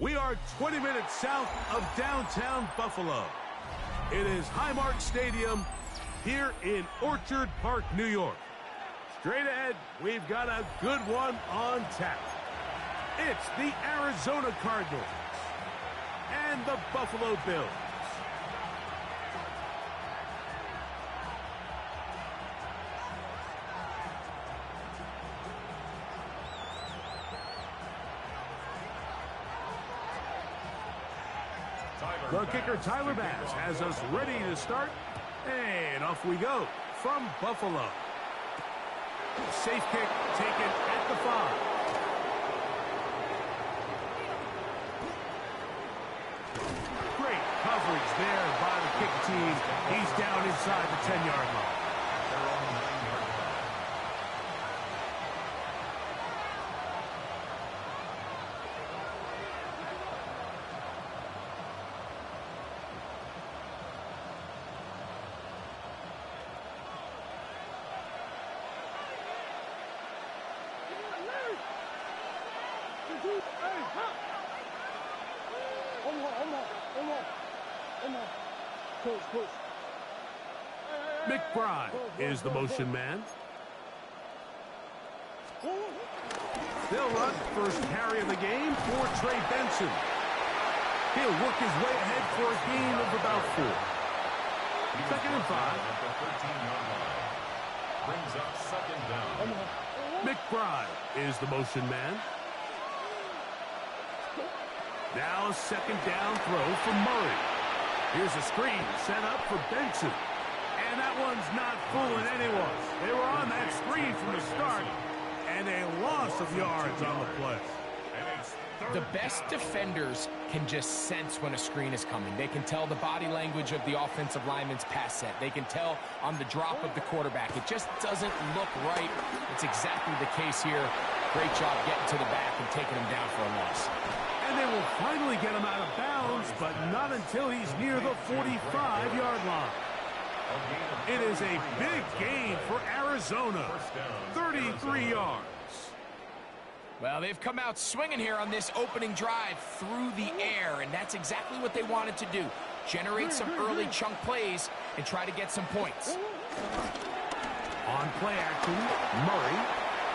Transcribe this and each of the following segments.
We are 20 minutes south of downtown Buffalo. It is Highmark Stadium here in Orchard Park, New York. Straight ahead, we've got a good one on tap. It's the Arizona Cardinals and the Buffalo Bills. The kicker, Tyler Bass, has us ready to start. And off we go from Buffalo. Safe kick taken at the 5. Great coverage there by the kick team. He's down inside the 10-yard line. McBride is the motion man. They'll run first carry of the game for Trey Benson. He'll work his way ahead for a gain of about 4. 2nd and 5. Brings up 2nd down. McBride is the motion man. Now a 2nd down throw for Murray. Here's a screen set up for Benson. And that one's not fooling anyone. They were on that screen from the start, and a loss of yards on the play. The best defenders can just sense when a screen is coming. They can tell the body language of the offensive lineman's pass set. They can tell on the drop of the quarterback. It just doesn't look right. It's exactly the case here. Great job getting to the back and taking him down for a loss. And they will finally get him out of bounds, but not until he's near the 45-yard line. It is a big gain for Arizona. 33 yards. Well, they've come out swinging here on this opening drive through the air, and that's exactly what they wanted to do. Generate some early chunk plays and try to get some points. On play action, Murray.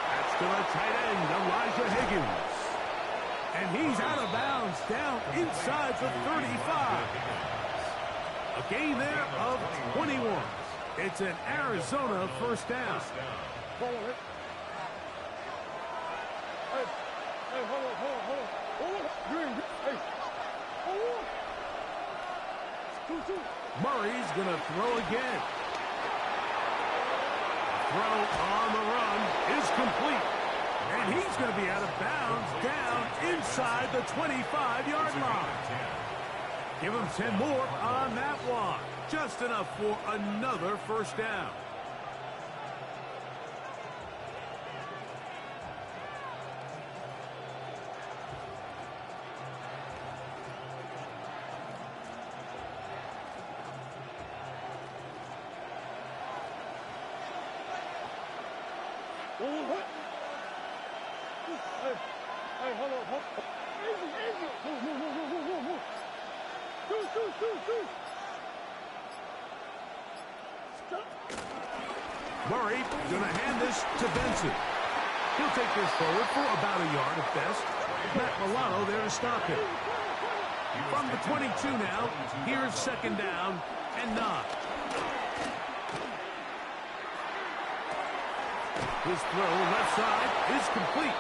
That's to the tight end, Elijah Higgins. And he's out of bounds down inside the 35. A gain there of 21. It's an Arizona first down. Murray's going to throw again. Throw on the run is complete. And he's going to be out of bounds down inside the 25-yard line. Give him 10 more on that one. Just enough for another first down. Murray going to hand this to Benson. He'll take this forward for about a yard at best. Matt Milano there to stop him. From the 22 now, here's 2nd down and 9. His throw left side is complete.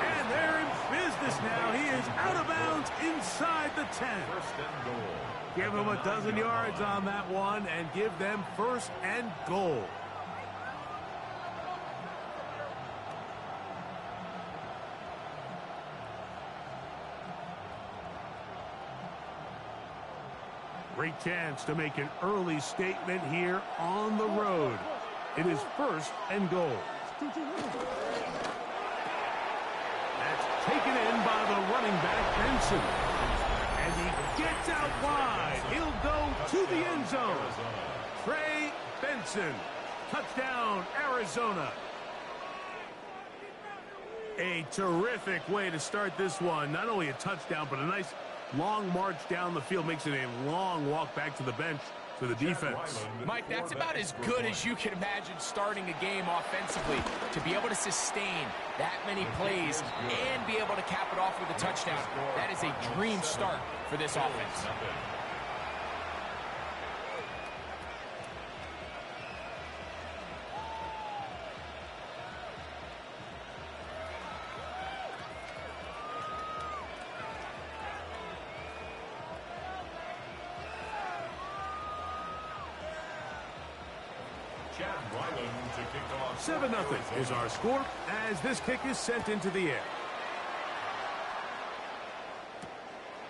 And they're in business now. He is out of bounds inside the 10. First and goal. Give him a dozen yards on that one and give them 1st and goal. Great chance to make an early statement here on the road. It is 1st and goal. That's taken in by the running back, Benson. And he gets out wide. He'll go to the end zone. Trey Benson. Touchdown, Arizona. A terrific way to start this one. Not only a touchdown, but a nice long march down the field. Makes it a long walk back to the bench for the defense. Mike, that's about as good as you can imagine starting a game offensively. To be able to sustain that many plays and be able to cap it off with a touchdown, that is a dream start for this offense. Chad Ryland to kick off. 7-0 is our score as this kick is sent into the air.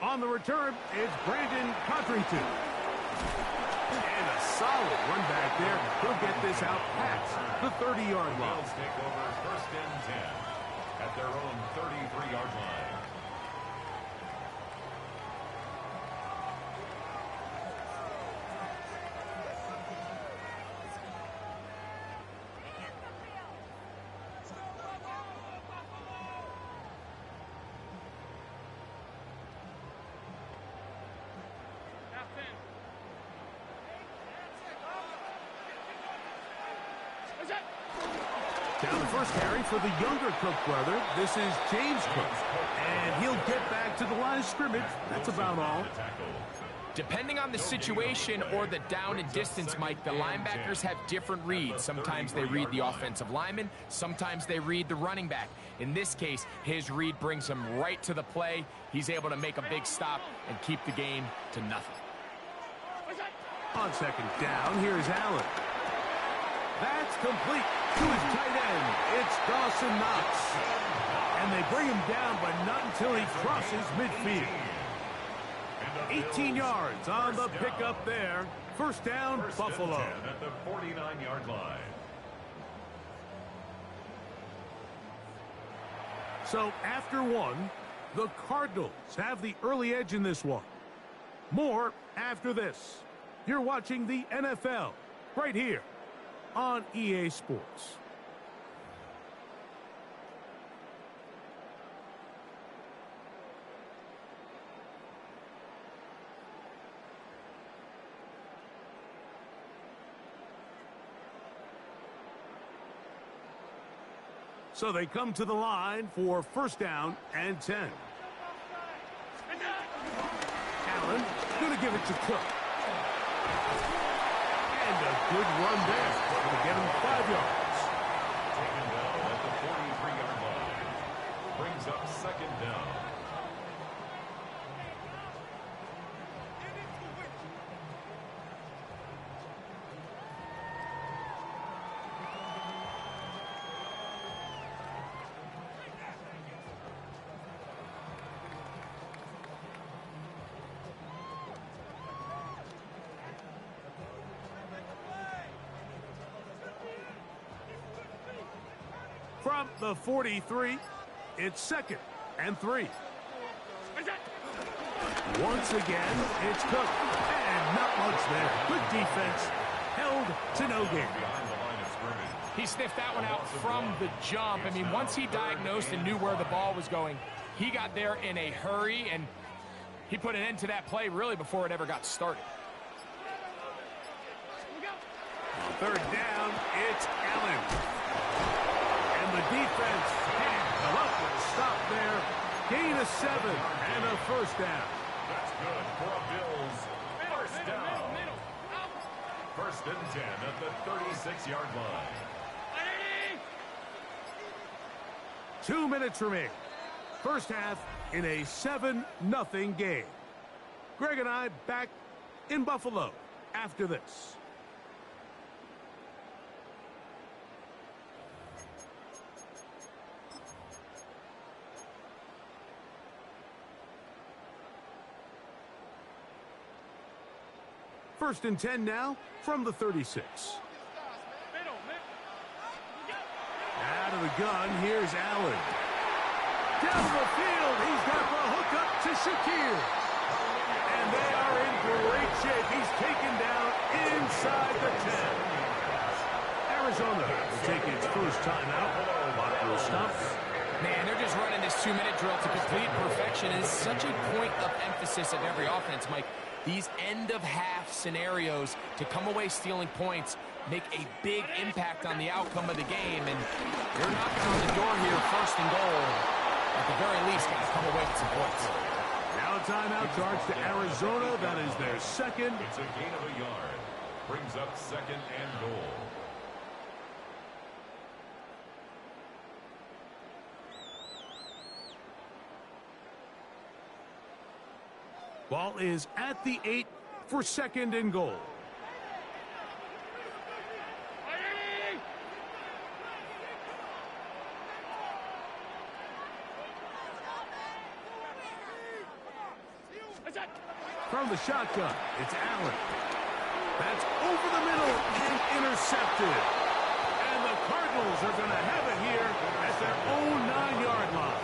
On the return, it's Brandon Codrington. And a solid run back there. He'll get this out past the 30-yard line. Bills take over 1st and 10 at their own 33-yard line. Down the first carry for the younger Cook brother. This is James Cook. And he'll get back to the line of scrimmage. That's about all. Depending on the situation or the down and distance, Mike, the linebackers have different reads. Sometimes they read the offensive lineman. Sometimes they read the running back. In this case, his read brings him right to the play. He's able to make a big stop and keep the game to nothing. On second down, here's Allen. That's complete to his tight end. It's Dawson Knox. And they bring him down, but not until he crosses midfield. 18 yards on the pickup there. First down, Buffalo. At the 49-yard line. So after one, the Cardinals have the early edge in this one. More after this. You're watching the NFL right here on EA Sports. So they come to the line for first down and 10. Allen going to give it to Cook. And a good run there. Going to get him 5 yards. Taken down at the 43-yard line. Brings up second down. From the 43, it's second and 3. Once again, it's Cook. And not much there. Good defense. Held to no gain. Behind the line of scrimmage. He sniffed that one out from the jump. I mean, once he diagnosed and knew where the ball was going, he got there in a hurry, and he put an end to that play really before it ever got started. Third down, it's Allen. And the defense can't come up with a stop there. Gain of 7 and a first down. That's good for a Bills first down. First and 10 at the 36-yard line. 2 minutes remaining. First half in a 7-0 game. Greg and I back in Buffalo after this. First and 10 now from the 36. Out of the gun, here's Allen. Down the field, he's got the hook up to Shakir. And they are in great shape. He's taken down inside the 10. Arizona will take its first time out. Clock will stop Man, they're just running this 2-minute drill to complete perfection. It's such a point of emphasis of every offense, Mike. These end-of-half scenarios to come away stealing points make a big impact on the outcome of the game. And they're knocking on the door here, first and goal. At the very least, got to come away with some points. Now a timeout charge to Arizona. That is their second. It's a gain of a yard. Brings up second and goal. Ball is at the 8 for second and goal. From the shotgun, it's Allen. That's over the middle and intercepted. And the Cardinals are going to have it here at their own 9-yard line.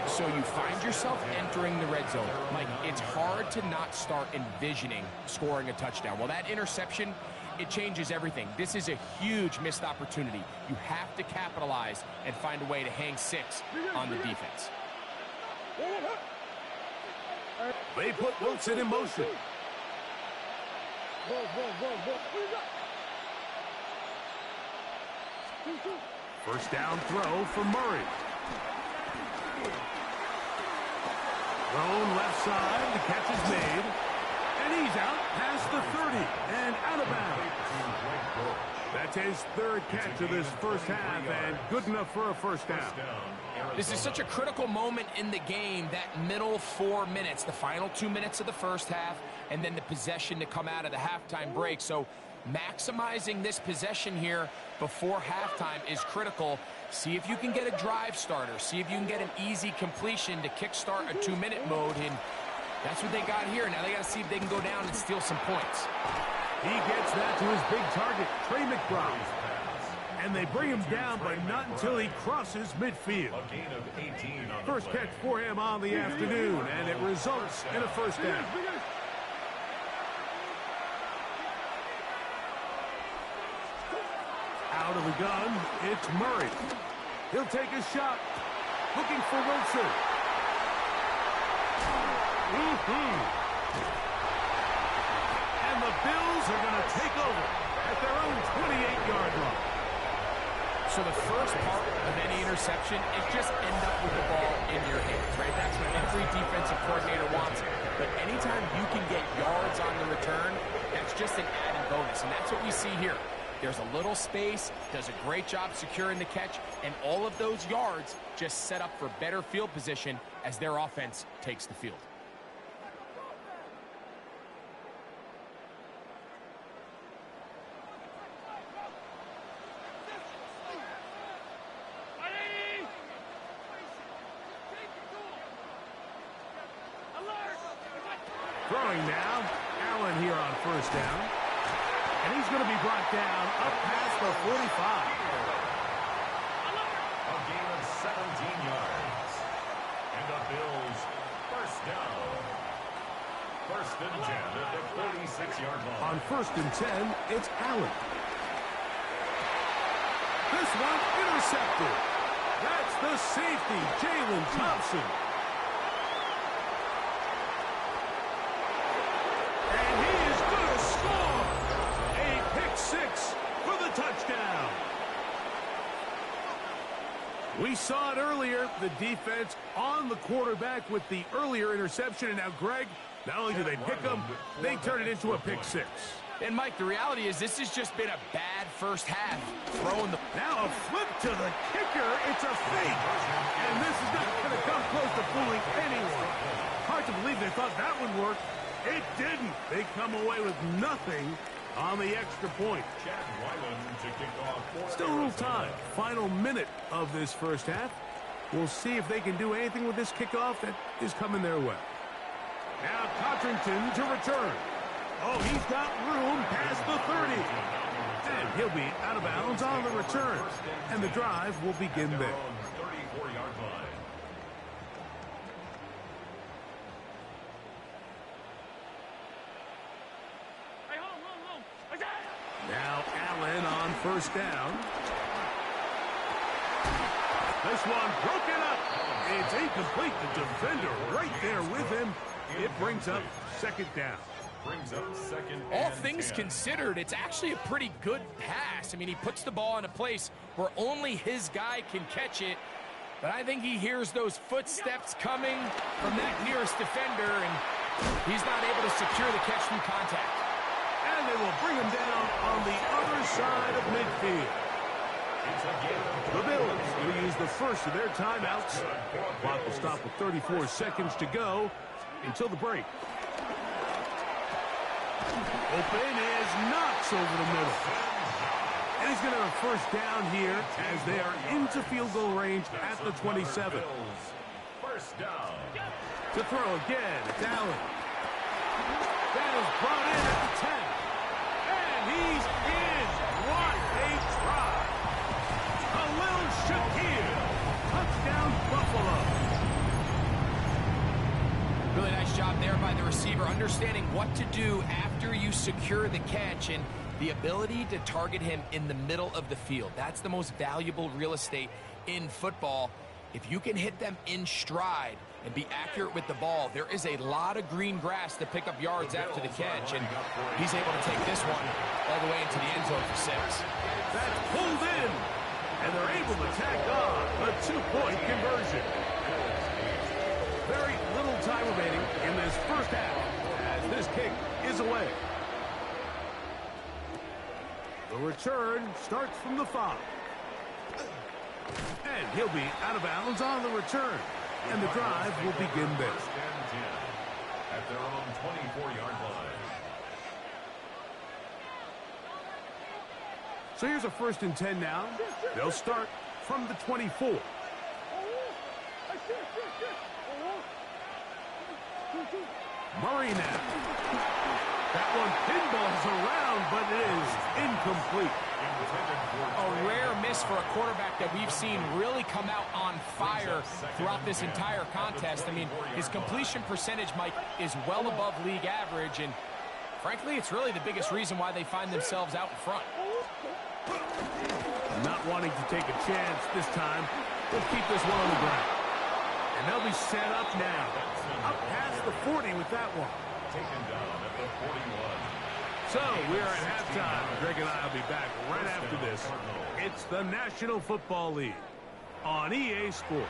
So you find yourself entering the red zone. Mike, it's hard to not start envisioning scoring a touchdown. Well, that interception, it changes everything. This is a huge missed opportunity. You have to capitalize and find a way to hang 6 on the defense. They put Wilson in motion. First down throw for Murray. Thrown left side, the catch is made. And he's out past the 30 and out of bounds. That's his third catch of this first half and good enough for a first down. This is such a critical moment in the game, that middle 4 minutes, the final 2 minutes of the first half, and then the possession to come out of the halftime break. So maximizing this possession here before halftime is critical. See if you can get a drive starter. See if you can get an easy completion to kickstart a 2-minute mode. And that's what they got here. Now they got to see if they can go down and steal some points. He gets that to his big target, Trey McBride. And they bring him down, but not until he crosses midfield. A gain of 18 on the First play. catch for him on the afternoon, and it results in a first down. Out of the gun, it's Murray. He'll take a shot, looking for Wilson. And the Bills are going to take over at their own 28-yard line. So the first part of any interception is just end up with the ball in your hands, right? That's what every defensive coordinator wants. But anytime you can get yards on the return, that's just an added bonus. And that's what we see here. There's a little space, does a great job securing the catch, and all of those yards just set up for better field position as their offense takes the field. Throwing now, Allen here on first down. And he's going to be brought down up past the 45. A gain of 17 yards. And the Bills first down. First and 10 at the 46-yard line. On first and 10, it's Allen. This one intercepted. That's the safety, Jalen Thompson. And he is going to score. A pick-6 for the touchdown. We saw it earlier, the defense on the quarterback with the earlier interception. And now, Greg, not only do they pick them, they turn it into a pick-6. And, Mike, the reality is this has just been a bad first half. Throwing the... Now a flip to the kicker. It's a fake. And this is not going to come close to fooling anyone. Hard to believe they thought that would work. It didn't. They come away with nothing on the extra point. Chad Wyland to kick off for Still a little Arizona. time. Final minute of this first half. We'll see if they can do anything with this kickoff that is coming their way. Now Cotrington to return. Oh, he's got room past the 30. And he'll be out of bounds on the return. And the drive will begin there. 34-yard line. Now Allen on first down. This one broken up. It's incomplete. The defender right there with him. It brings up second down. All things considered, it's actually a pretty good pass. I mean, he puts the ball in a place where only his guy can catch it. But I think he hears those footsteps coming from that nearest defender, and he's not able to secure the catch through contact. And they will bring him down on the other side of midfield. The Bills will use the first of their timeouts. Clock will stop with 34 seconds to go until the break. Open is knocks over the middle. And he's going to have a first down here as they are into field goal range at the 27. First down. To throw again, it's Allen. That is brought in at the 10. And he's in. What a try. Khalil Shakir. Touchdown, Buffalo. Really nice job there by the receiver, understanding what to do after you secure the catch and the ability to target him in the middle of the field. That's the most valuable real estate in football. If you can hit them in stride and be accurate with the ball, there is a lot of green grass to pick up yards after the catch, and he's able to take this one all the way into the end zone for 6. That's pulled in, and they're able to tack on a 2-point conversion. Very little time remaining in this first half as this kick is away. The return starts from the 5. And he'll be out of bounds on the return. And the drive will begin there. At their own 24-yard line. So here's a 1st and 10 now. They'll start from the 24. Murray now. That one pinballs around, but it is incomplete. A rare miss for a quarterback that we've seen really come out on fire throughout this entire contest. I mean, his completion percentage, Mike, is well above league average, and frankly, it's really the biggest reason why they find themselves out in front. Not wanting to take a chance this time, they'll keep this one on the ground. And they'll be set up now. Up past the 40 with that one. Taken down at the 41. So, we are at halftime. Greg and I will be back right after this. It's the National Football League on EA Sports.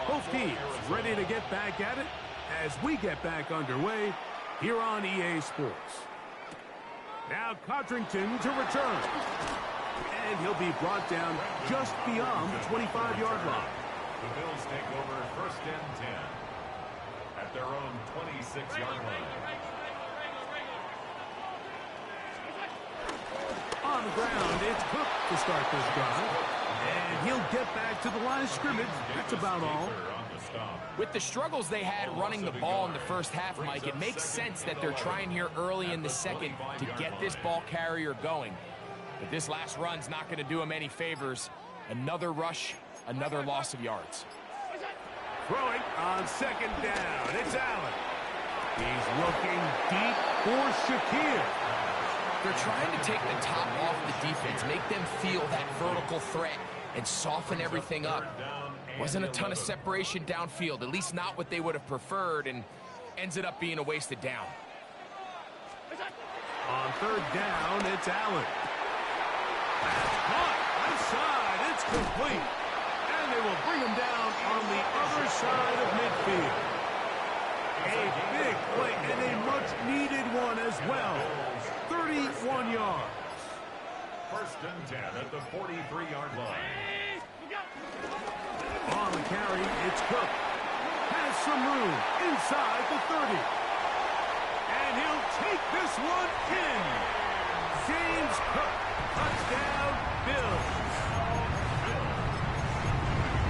Both teams ready to get back at it as we get back underway here on EA Sports. Now Codrington to return. And he'll be brought down just beyond the 25-yard line. The Bills take over 1st and 10 at their own 26-yard line. On the ground, it's Cook to start this drive. And he'll get back to the line of scrimmage. That's about all. With the struggles they had running the ball in the first half, Mike, it makes sense that they're trying here early in the second to get this ball carrier going. But this last run's not going to do him any favors. Another rush, another loss of yards. Throwing on 2nd down. It's Allen. He's looking deep for Shakir. They're trying to take the top off the defense, make them feel that vertical threat, and soften everything up. Wasn't a ton of separation downfield, at least not what they would have preferred, and ends it up being a wasted down. On 3rd down, it's Allen. That's caught. Outside, it's complete. And they will bring him down on the other side of midfield. A big play and a much-needed one as well. 31 yards. 1st and 10 at the 43-yard line. On the carry, it's Cook. Has some room inside the 30. And he'll take this one in. James Cook. Touchdown, Bills.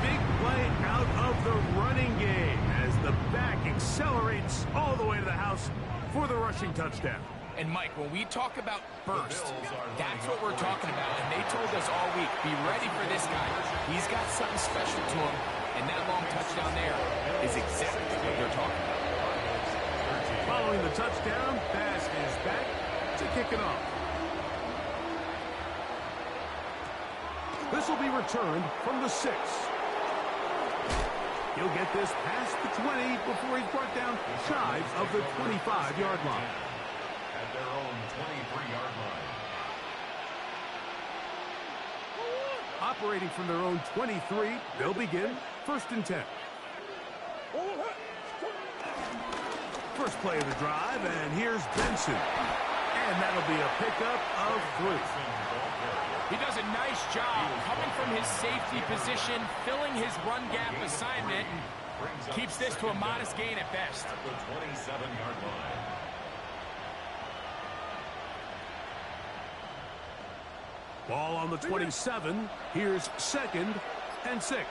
Big play out of the running game as the back accelerates all the way to the house for the rushing touchdown. And, Mike, when we talk about burst, that's what we're talking about. And they told us all week, be ready for this guy. He's got something special to him. And that long touchdown there is exactly what they're talking about. Following the touchdown, pass is back to kick it off. This will be returned from the 6. He'll get this past the 20 before he's brought down shy of the 25-yard line. At their own 23-yard line. Operating from their own 23, they'll begin 1st and 10. First play of the drive, and here's Benson. And that'll be a pickup of 3. He does a nice job coming from his safety position, filling his run gap assignment, and keeps this to a modest gain at best. At the 27-yard line. Ball on the 27. Here's 2nd and 6.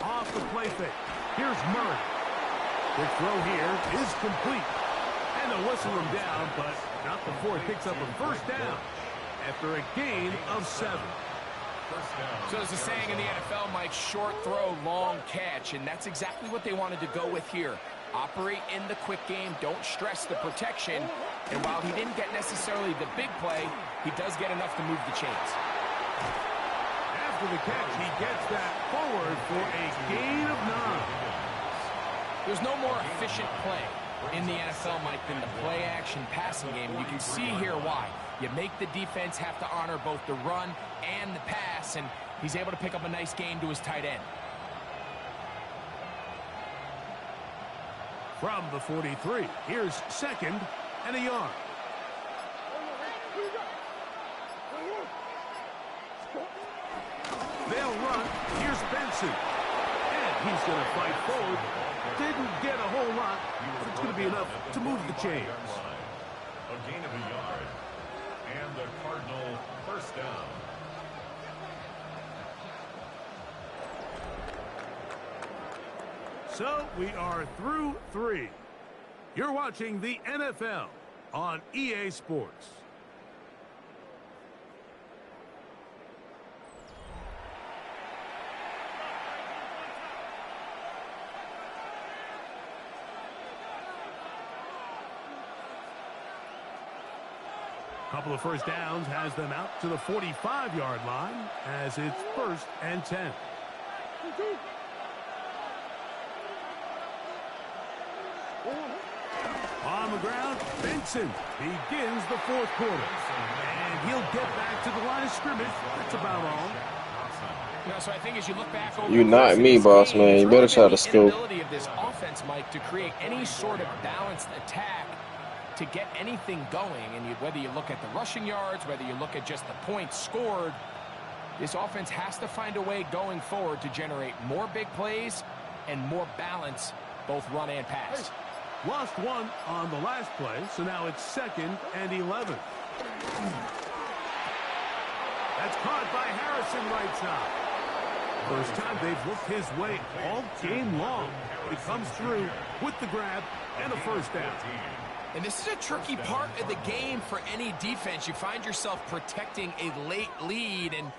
Off the play fake. Here's Murray. The throw here is complete. And they'll whistle him down, but not before he picks up a 1st down after a gain of 7. So there's a saying in the NFL, Mike, short throw, long catch, and that's exactly what they wanted to go with here. Operate in the quick game, don't stress the protection, and while he didn't get necessarily the big play, he does get enough to move the chains. After the catch, he gets that forward for a gain of 9. There's no more efficient play in the NFL, Mike, than the play-action passing game. You can see here why. You make the defense have to honor both the run and the pass, and he's able to pick up a nice gain to his tight end. From the 43, here's 2nd and a yard. They'll run. Here's Benson. And he's going to fight forward. Didn't get a whole lot, but it's going to be enough to move the chains. A gain of a yard. And the Cardinal 1st down. So we are through 3. You're watching the NFL on EA Sports. Couple of 1st downs has them out to the 45-yard line as it's 1st and 10. On the ground, Benson begins the 4th quarter. And he'll get back to the line of scrimmage. That's about all. So I think as you look back over You not me, boss man. You better try to scoop. The ability of this offense, Mike, to create any sort of balanced attack to get anything going, and whether you look at the rushing yards, whether you look at just the points scored, this offense has to find a way going forward to generate more big plays and more balance, both run and pass. Lost 1 on the last play, so now it's 2nd and 11. That's caught by Harrison right side. First time they've looked his way all game long. He comes through with the grab and a 1st down. And this is a tricky part of the game for any defense. You find yourself protecting a late lead, and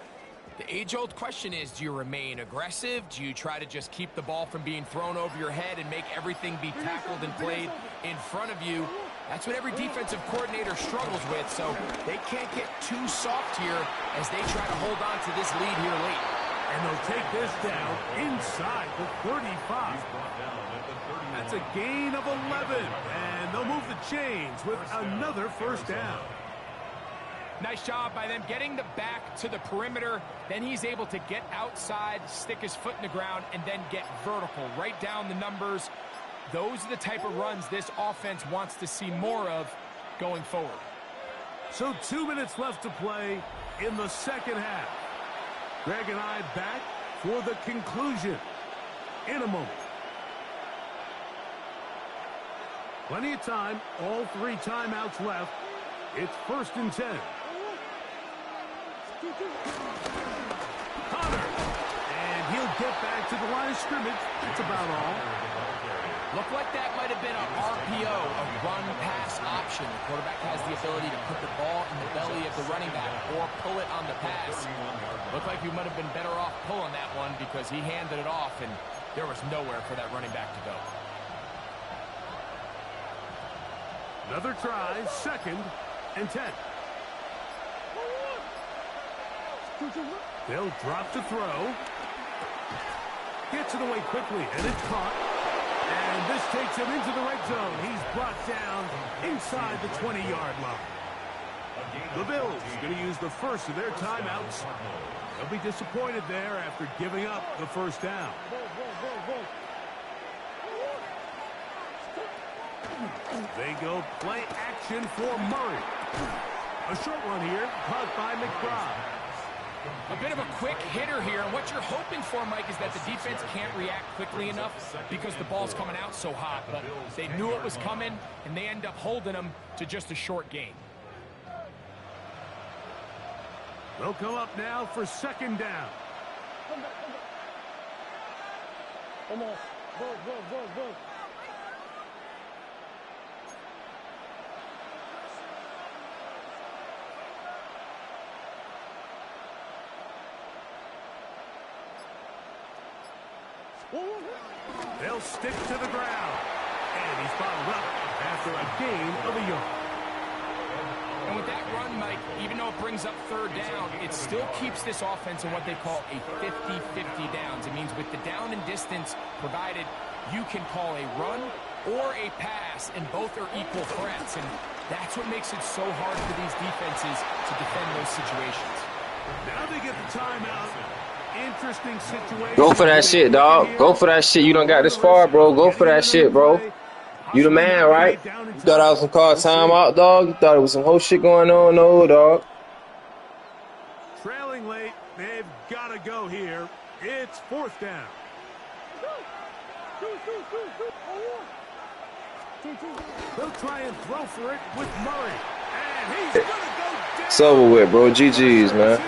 the age-old question is, do you remain aggressive? Do you try to just keep the ball from being thrown over your head and make everything be tackled and played in front of you? That's what every defensive coordinator struggles with, so they can't get too soft here as they try to hold on to this lead here late. And they'll take this down inside the 35. That's a gain of 11, and they'll move the chains with another 1st down. Nice job by them getting the back to the perimeter. Then he's able to get outside, stick his foot in the ground, and then get vertical. Right down the numbers. Those are the type of runs this offense wants to see more of going forward. So 2 minutes left to play in the 2nd half. Greg and I back for the conclusion in a moment. Plenty of time, all 3 timeouts left. It's 1st and 10. Connor, and he'll get back to the line of scrimmage. That's about all. Looked like that might have been an RPO, a run-pass option. The quarterback has the ability to put the ball in the belly of the running back or pull it on the pass. Looked like he might have been better off pulling that one because he handed it off, and there was nowhere for that running back to go. Another try, 2nd and 10. They'll drop to throw. Gets it away quickly, and it's caught. And this takes him into the red zone. He's brought down inside the 20-yard line. The Bills going to use the first of their timeouts. They'll be disappointed there after giving up the first down. They go play action for Murray. A short one here, caught by McBride. A bit of a quick hitter here, and what you're hoping for, Mike, is that the defense can't react quickly enough because the ball's coming out so hot. But they knew it was coming, and they end up holding them to just a short gain. They'll come up now for second down. Come on, go. They'll stick to the ground. And he's followed up after a gain of a yard. And with that run, Mike, even though it brings up third down, it still keeps this offense in what they call a 50-50 downs. It means with the down and distance provided, you can call a run or a pass, and both are equal threats. And that's what makes it so hard for these defenses to defend those situations. Now they get the timeout. Interesting situation. Go for that shit, dog. Go for that shit. You done got this far, bro. Go for that shit, bro. You the man, right? You thought I was some call timeout, dog? You thought it was some whole shit going on? No, dog. Trailing late. They've got to go here. It's fourth down. They'll try and throw for it with Murray. And he's going to go down. It's over with, bro. GG's, man.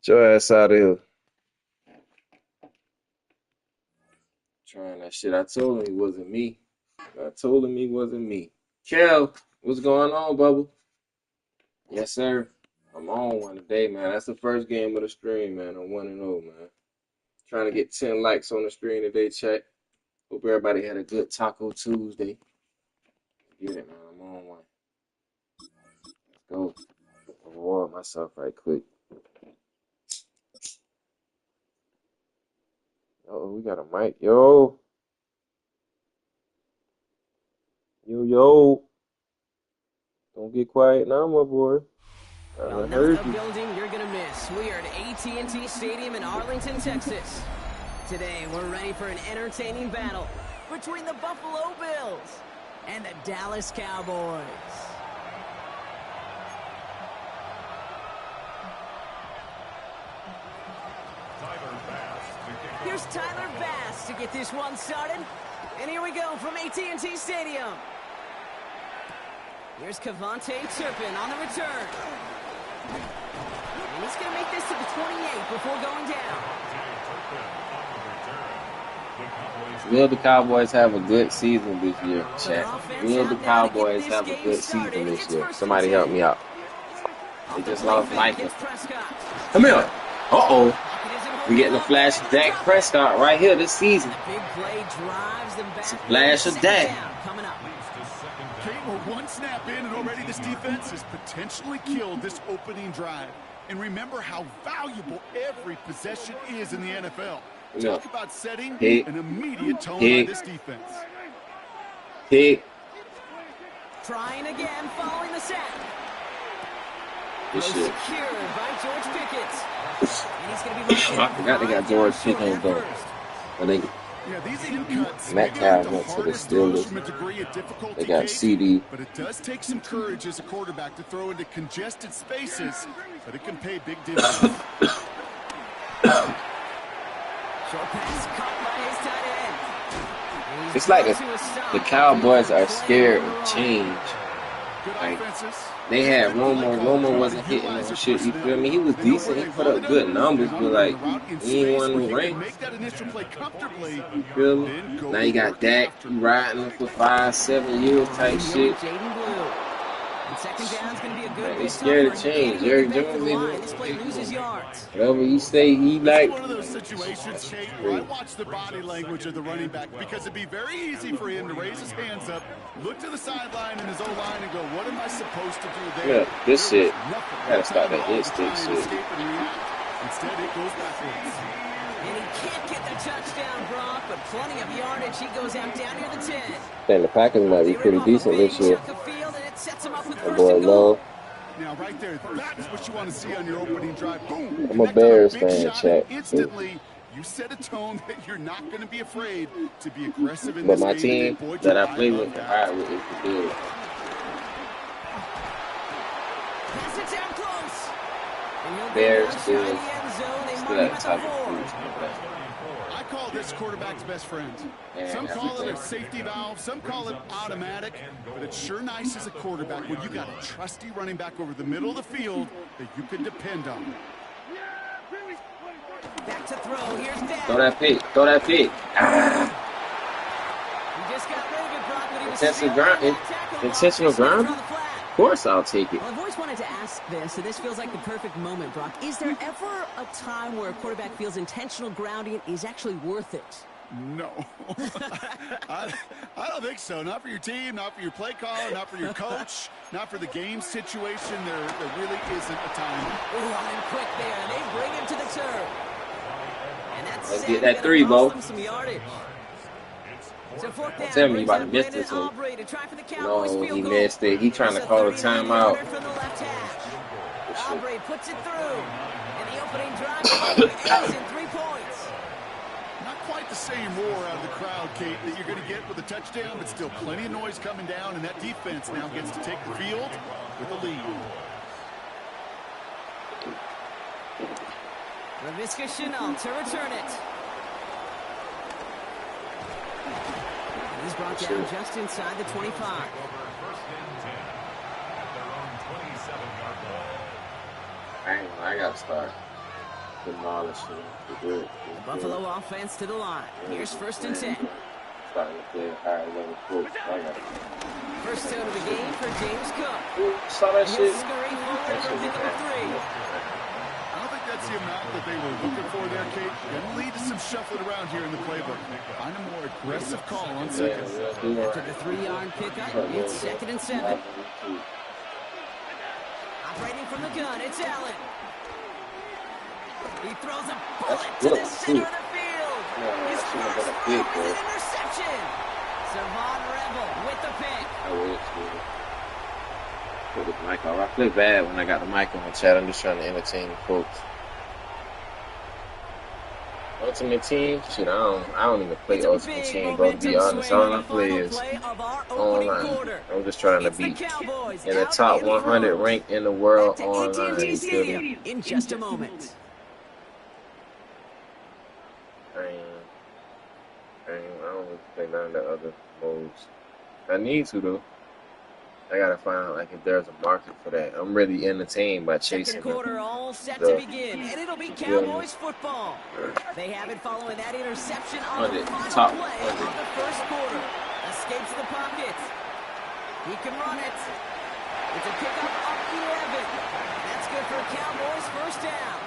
Get your ass out of here. Trying that shit. I told him he wasn't me. Kel, what's going on, Bubba? Yes, sir. I'm on one today, man. That's the first game of the stream, man. I'm 1-0, man. Trying to get 10 likes on the stream today, chat. Hope everybody had a good Taco Tuesday. Get it, man. I'm on one. Let's go. Reward myself right quick. Oh, we got a mic. Yo. Don't get quiet now, my boy. Well, not a building you're going to miss. We are at AT&T Stadium in Arlington, Texas. Today, we're ready for an entertaining battle between the Buffalo Bills and the Dallas Cowboys. Here's Tyler Bass to get this one started. And here we go from AT&T Stadium. Here's Kevontae Turpin on the return. And he's going to make this to the 28 before going down. Will the Cowboys have a good season this year, chat? Will the Cowboys have a good season this year? Somebody help me out. They just lost Michael. Come here. Uh-oh. We getting a flash of Dak Prescott right here this season. It's a flash of Dak. Okay, we're one snap in, and already this defense has potentially killed this opening drive. And remember how valuable every possession is in the NFL. Talk about setting an immediate tone by this defense. Trying again, following the sack. This shit. Secured by George Pickens. And he's going to be I forgot they got George Pickens though. I think Metcalf went to the Steelers. They got CD. But it does take some courage as a quarterback to throw into congested spaces, but it can pay big dividends. Short pass caught by his tight end. It's like the Cowboys are scared of change. Like, they had Romo wasn't hitting no shit. You feel me? He was decent. He put up good numbers, but like he ain't won no ranks. You feel me? Now you got Dak riding him for 5-7 years type shit. And second down's going to be a good Man, bit he's scared tougher. to change. Can't Jerry even get back to Jones the ain't line. This play loses yards. whatever he say he It's like. one of those situations, Kate, where I watch the body language of the running back because it'd be very easy for him to raise his hands up, look to the sideline in his own line and go, what am I supposed to do there? Yeah, this shit. Gotta stop that hit Instead, stick shit. it goes backwards. And he can't get the touchdown, Brock, but plenty of yardage. He goes out down near the 10. I think the Packers might be pretty decent this year. That boy Low. Now, right there, that's what you want to see on your opening drive. Boom! I'm a Bears fan, shot, chat. instantly, you set a tone that you're not going to be afraid to be aggressive in But this my game. team that I play with, I with is the Bills. Pass it down close. And he'll Bears, go Bills, down the end zone. They still mark him that at type the of 4. foods. I call this quarterback's best friend. Some call it a safety valve, some call it automatic, but it's sure nice as a quarterback when you got a trusty running back over the middle of the field that you can depend on. Back to throw. Here's that. Throw that pick. Throw that pick. He just got rid of it, Brock, but he was Intentional ground? Of course I'll take it. Well, I've always wanted to ask this, and this feels like the perfect moment, Brock. Is there ever a time where a quarterback feels intentional grounding is actually worth it? No. I don't think so. Not for your team, not for your play caller, not for your coach, not for the game situation. There really isn't a time. Ooh, on him quick there, and they bring him to the turf. And that's Let's get that 3, Bo. some yardage. So fourth down, Tell me you about to miss this one. No, he missed it. He trying to call a timeout. Aubrey puts it through. And the opening drive ends in 3 points. Not quite the same roar out of the crowd, Kate, that you're going to get with a touchdown, but still plenty of noise coming down, and that defense now gets to take the field with the lead. Laviska Shenault to return it. He's brought down just inside the 25. I got to start demolishing the good. Buffalo offense to the line. Here's first and 10. Starting to play higher level folks. I got it. First out of the game for James Cook. Saw that shit. Scurry forward for pick number 3. I don't think that's the amount that they were looking for there, Kate. Going to lead to some shuffling around here in the playbook. Find a more aggressive call on second. After the 3-yard pickup, it's second and 7. Operating from the gun, it's Allen. He throws a bullet to the center of the field. His first throw is an interception. Savon Rebel with the pick. Put the mic on. I play bad when I got the mic on, chat. I'm just trying to entertain the folks. Ultimate Team? Shit, I don't even play Ultimate Team, bro, to be honest. All I play is online. I'm just trying to be in the top 100 ranked in the world online. In just a moment. I don't play none of the other modes. I need to, though. I gotta find out like if there's a market for that. I'm really entertained by chasing. Second quarter all set to begin, and it'll be Cowboys football. They have it following that interception on the final play of the first quarter. Escapes the pocket. He can run it. It's a pickup up 11. That's good for Cowboys first down.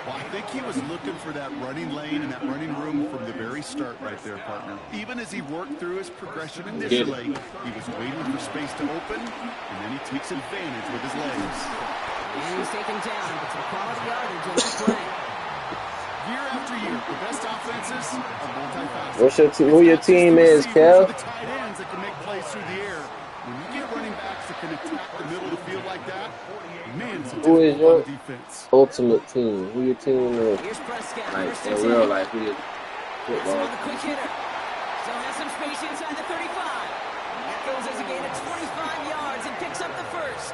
Well, I think he was looking for that running lane and that running room from the very start right there, partner. Even as he worked through his progression initially, he was waiting for space to open, and then he takes advantage with his legs. And he's taken down, but some quality yardage on that play. Year after year, the best offenses are multifaceted. Who your team is, Kel? The tight ends that can make plays through the air. When you get running backs that can attack the middle of the field like that, man, it's a who is your defense. ultimate team? Who your team is? Here's Prescott. Like, in real life, who your football? On the quick hitter. Still has some space inside the 35. That goes as a gain of 25 yards and picks up the first.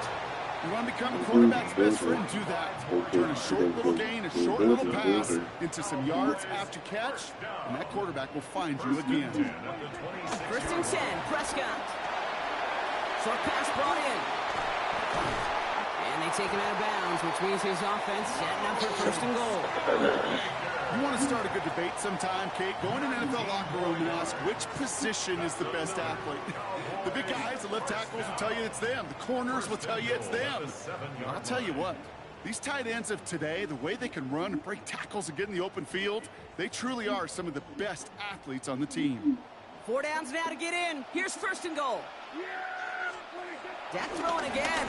You want to become a quarterback's best friend, do that. Turn a short little gain, a short little pass into some yards after catch, and that quarterback will find you again. First and 10, Prescott. Short pass brought in. And they take him out of bounds, which means his offense setting up for first and goal. You want to to start a good debate sometime, Kate. Go in an NFL locker room and ask which position is the best athlete. The big guys, the left tackles will tell you it's them. The corners will tell you it's them. I'll tell you what, these tight ends of today, the way they can run and break tackles and get in the open field, they truly are some of the best athletes on the team. 4 downs now to get in. Here's first and goal. Deck throwing again.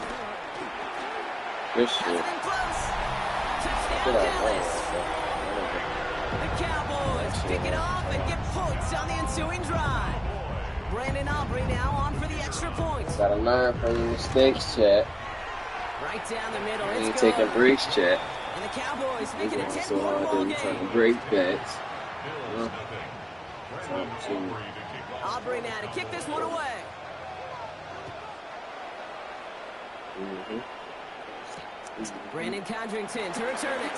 Good Has shit. it in close. Touchdown, Dallas. The Cowboys pick it off and get points on the ensuing drive. Brandon Aubrey now on for the extra point. Gotta learn from your mistakes, chat. Right down the middle. You ain't It's taking good. breaks, chat. And the Cowboys You make it a going 10-point so hard ball that you trying game. to break bets. Time to Aubrey now to kick this one away. Brandon Condrington to return it.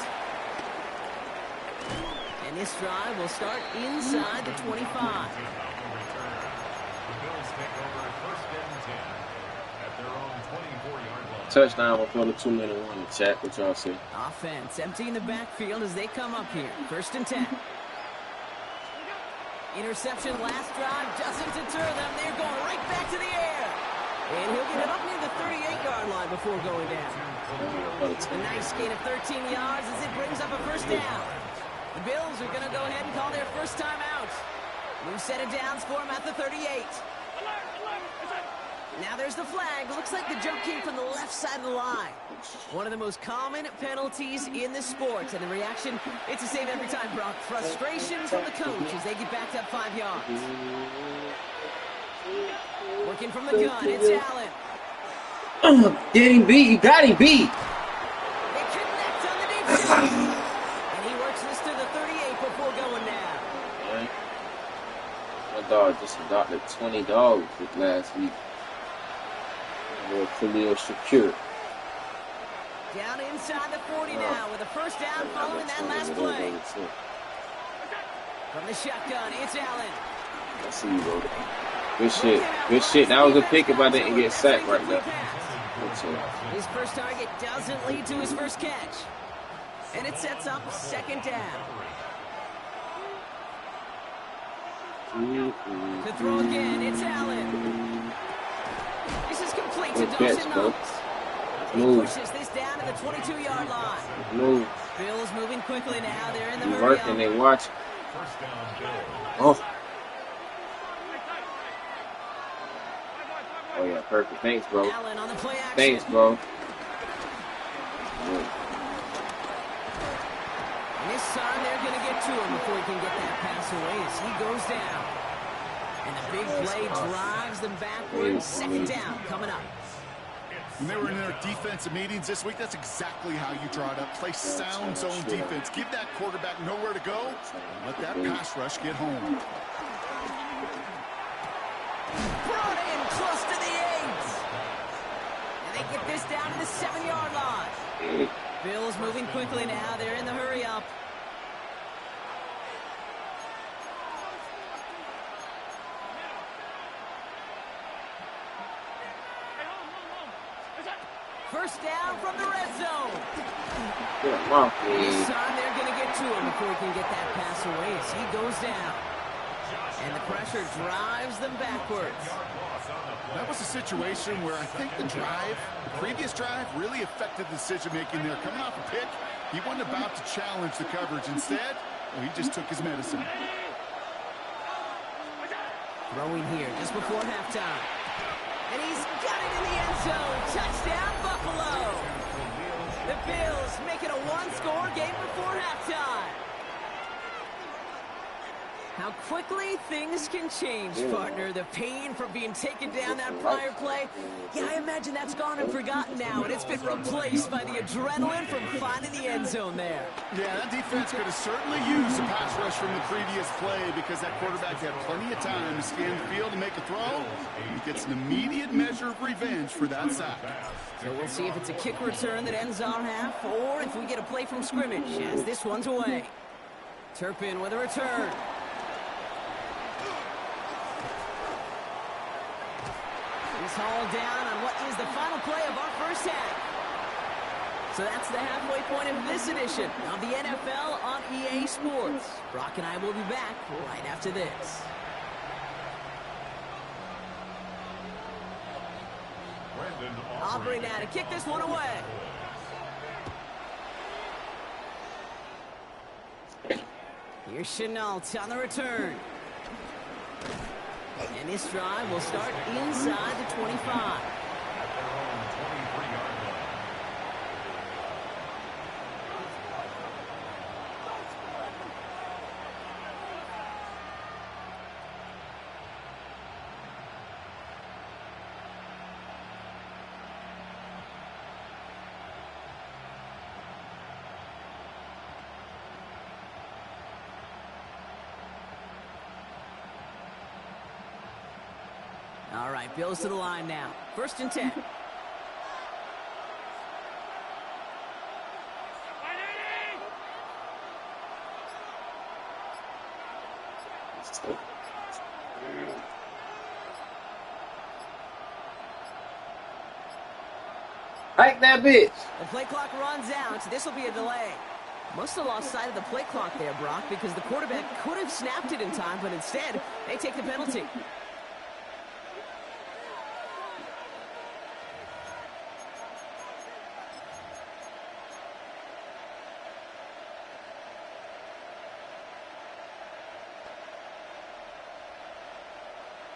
And this drive will start inside the 25. touchdown before the 2-minute warning. Chat, what y'all see? Offense emptying the backfield as they come up here. 1st and 10. Interception last drive doesn't deter them. They're going right back to the air. And he'll get it up near the 38-yard line before going down. A nice gain of 13 yards as it brings up a 1st down. The Bills are going to go ahead and call their first time out. New set of downs for them at the 38. Now there's the flag. Looks like the jump came from the left side of the line. One of the most common penalties in the sport. And the reaction, it's the same every time, Brock. Frustration from the coach as they get backed up 5 yards. Working from the gun, it's Allen. Get him beat. You got him beat. They connect on the deep shot. And he works this to the 38 before going down. Right. My dog just adopted 20 dogs this last week. Khalil Shakir. Down inside the 40 now with a 1st down following that last play. From the shotgun, it's Allen. I see you, bro. Good shit. Good shit. That was a pick if I didn't get sacked right there. His first target doesn't lead to his first catch. And it sets up 2nd down. To throw again, it's Allen. This is complete to Dawson Knox. He pushes this down to the 22-yard line. Move. Bills moving quickly now. They're in the hurry Working, up. they watch. Oh. Oh yeah, perfect. Thanks, bro. Allen on the play action. Thanks, bro. And this time they're going to get to him before he can get that pass away as he goes down. And the big play drives them backwards. 2nd down coming up. When they were in their defensive meetings this week, that's exactly how you draw it up. Play sound zone defense. Give that quarterback nowhere to go. And let that pass rush get home. Brought in close to the 8. And they get this down to the 7-yard line. Bills moving quickly now. They're in the hurry up. First down from the red zone. This time they're going to get to him before he can get that pass away as he goes down. And the pressure drives them backwards. That was a situation where I think the previous drive, really affected the decision-making there. Coming off a pick, he wasn't about to challenge the coverage. Instead, he just took his medicine. Throwing here just before halftime. And he's got it in the end zone. Touchdown, Buffalo. The Bills make it a 1-score game before halftime. How quickly things can change, partner. The pain from being taken down that prior play. Yeah, I imagine that's gone and forgotten now, and it's been replaced by the adrenaline from finding the end zone there. Yeah, that defense could have certainly used a pass rush from the previous play because that quarterback had plenty of time to scan the field and make a throw. He gets an immediate measure of revenge for that sack. So we'll see if it's a kick return that ends our half, or if we get a play from scrimmage as this one's away. Turpin with a return. He's hauled down on what is the final play of our first half. So that's the halfway point of this edition of the NFL on EA Sports. Brock and I will be back right after this. Aubrey now to kick this one away. Here's Chenault on the return. And this drive will start inside the 25. All right, Bills to the line now. 1st and 10. Hike that bitch. The play clock runs out. This will be a delay. Must have lost sight of the play clock there, Brock, because the quarterback could have snapped it in time, but instead, they take the penalty.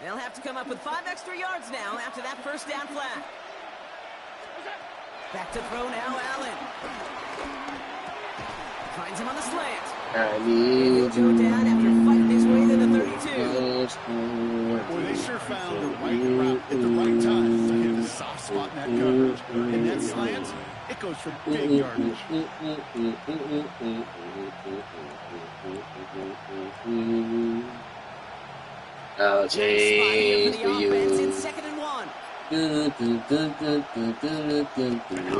They'll have to come up with 5 extra yards now after that 1st down flag. Back to throw now, Allen. Finds him on the slant. I need He'll go down after fighting his way to the 32. Boy, they sure found the right route at the right time to hit the soft spot in that coverage. And that slant, it goes for big yardage. I'll change for you. In 2nd and 1. On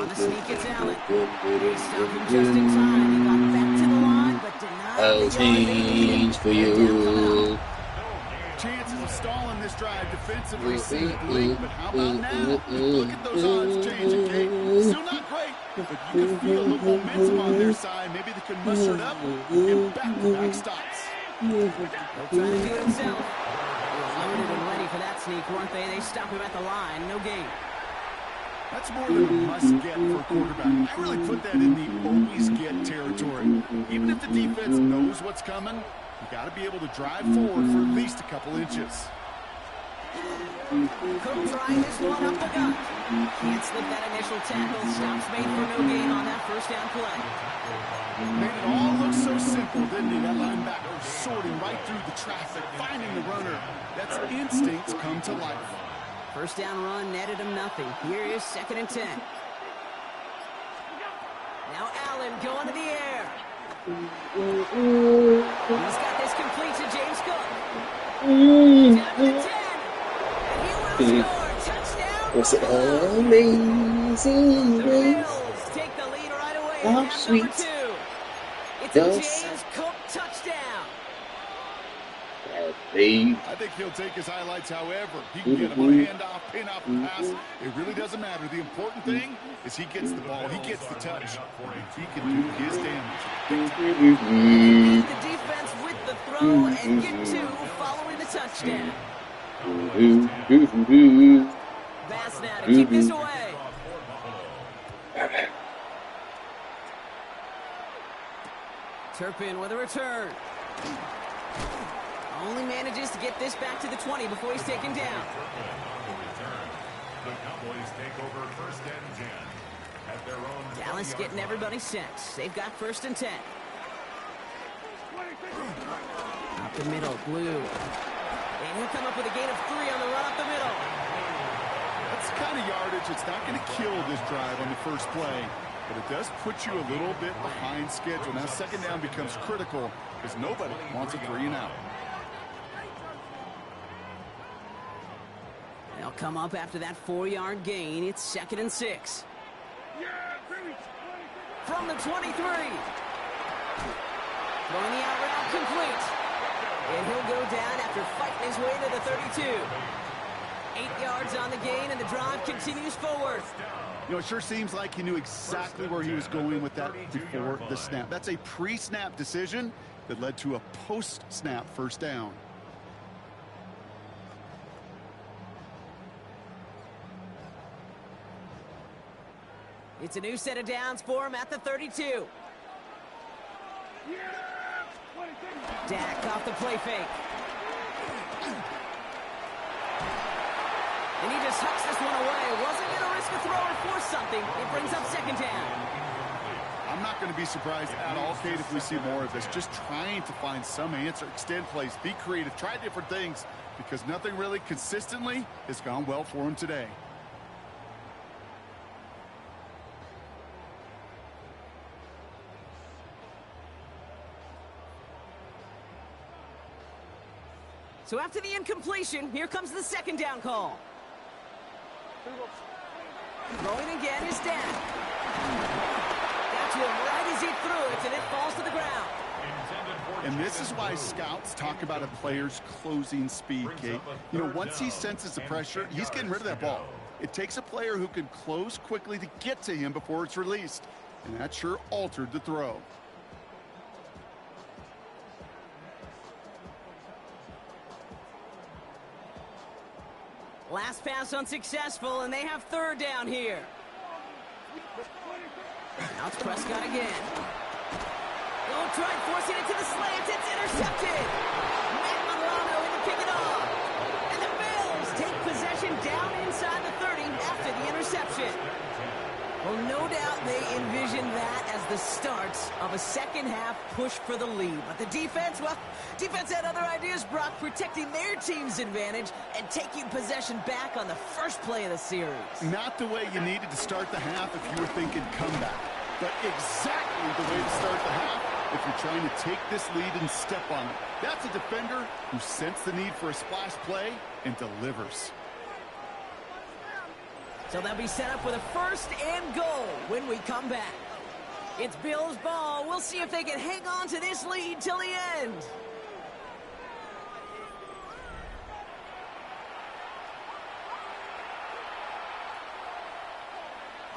the sneak, it's Allen. He stopped him just in time. He got back to the line, but denied I'll the change for you. Chances of stalling this drive defensively seem bleak, but how about now? Look at those odds changing, Kate. Still not great, but you can feel the momentum on their side. Maybe they can muster it up and get back-to-back stops. He'll try to do it himself. Loaded and ready for that sneak, weren't they? They stop him at the line. No gain. That's more than a must-get for a quarterback. I really put that in the always-get territory. Even if the defense knows what's coming, you got to be able to drive forward for at least a couple inches. Cook trying this one up the gut. Can't slip that initial tackle. Stops made for no gain on that 1st down play. Made it all look so simple, didn't he? That linebacker sorting right through the traffic, finding the runner. That's instincts come to life. 1st down run netted him nothing. Here is 2nd and 10. Now Allen going to the air. He's got this complete to James Cook. Down to 10. What's it amazing The grace? Bills take the lead right away. How Half sweet number 2. It's a does James Cook touchdown. that babe? I think he'll take his highlights however. He can get him on a handoff, pin up, pass. It really doesn't matter. The important thing is he gets the ball. He gets the touch. He can do his damage. Lead the defense with the throw and get 2 following the touchdown. Bass now to keep this away. Turpin with a return. Only manages to get this back to the 20 before he's taken down. The Cowboys take over 1st and 10 at their own. Dallas getting everybody set. They've got 1st and 10. Up the middle, Blue. And he'll come up with a gain of 3 on the run up the middle. That's the kind of yardage it's not going to kill this drive on the 1st play, but it does put you a little bit behind schedule. Now 2nd down becomes critical because nobody wants a 3 and out. They'll come up after that 4-yard gain. It's 2nd and 6. From the 23. Throwing the out route complete. And he'll go down after fighting his way to the 32. 8 yards on the gain, and the drive continues forward. You know, it sure seems like he knew exactly where he was going with that before the snap. That's a pre-snap decision that led to a post-snap first down. It's a new set of downs for him at the 32. Dak off the play fake. And he just hucks this one away. Wasn't going to risk a throw or force something. It brings up second down. I'm not going to be surprised at all, Kate, if we see more of this. Just trying to find some answer, extend plays, be creative, try different things, because nothing really consistently has gone well for him today. So after the incompletion, here comes the second down call. Throwing again is Dak. Got to him right as he threw it, and it falls to the ground. And this is why scouts talk about a player's closing speed, Kate. You know, once he senses the pressure, he's getting rid of that ball. It takes a player who can close quickly to get to him before it's released. And that sure altered the throw. Last pass unsuccessful, and they have third down here. Now it's Prescott again. Oh, tried forcing it to the slant. It's intercepted. Matt Milano in to pick it off. And the Bills take possession down inside the 30 after the interception. Well, no doubt they envisioned that as the start of a second-half push for the lead. But the defense, well, defense had other ideas, Brock, protecting their team's advantage and taking possession back on the first play of the series. Not the way you needed to start the half if you were thinking comeback, but exactly the way to start the half if you're trying to take this lead and step on it. That's a defender who sensed the need for a splash play and delivers. So they'll be set up with a first and goal when we come back. It's Bills ball. We'll see if they can hang on to this lead till the end.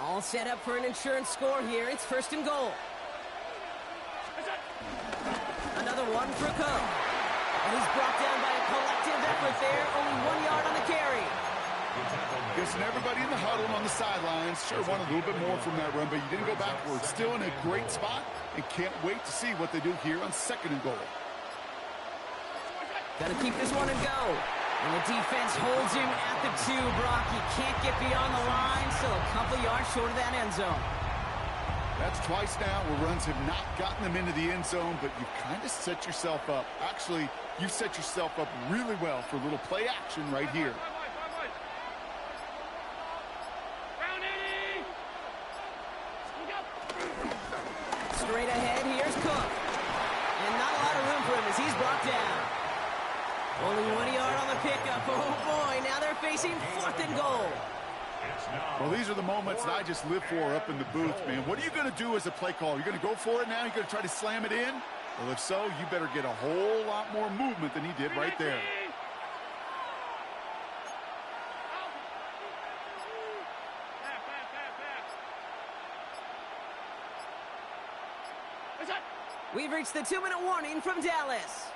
All set up for an insurance score here. It's first and goal. Another one for Cook. And he's brought down by a collective effort there. Only 1 yard on the carry. Guessing everybody in the huddle on the sidelines sure wanted a little bit more from that run, but you didn't go backwards. Still in a great spot, and can't wait to see what they do here on second and goal. Got to keep this one and go. And the defense holds him at the 2, Brock. He can't get beyond the line, still a couple yards short of that end zone. That's twice now where runs have not gotten them into the end zone, but you've kind of set yourself up. Actually, you've set yourself up really well for a little play action right here. Straight ahead, here's Cook. And not a lot of room for him as he's brought down. Only 1 yard on the pickup. Oh, boy, now they're facing fourth and goal. Well, these are the moments that I just live for up in the booth, man. What are you going to do as a play caller? You're going to go for it now? You're going to try to slam it in? Well, if so, you better get a whole lot more movement than he did right there. We've reached the 2-minute warning from Dallas.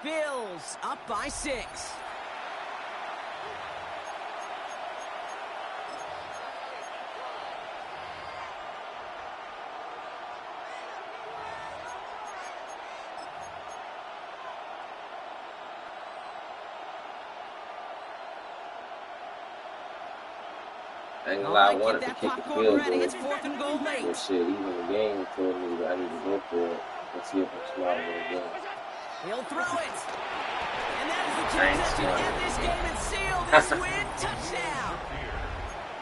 Bills up by 6. I ain't gonna lie, I Get wanted to that kick the popcorn field ready. goal. It's fourth and goal late. But shit, even the game told me that I need to go for it. Let's see if I'm smarter than the game. He'll throw it. And that is the transition to end this game and seal this win. Touchdown.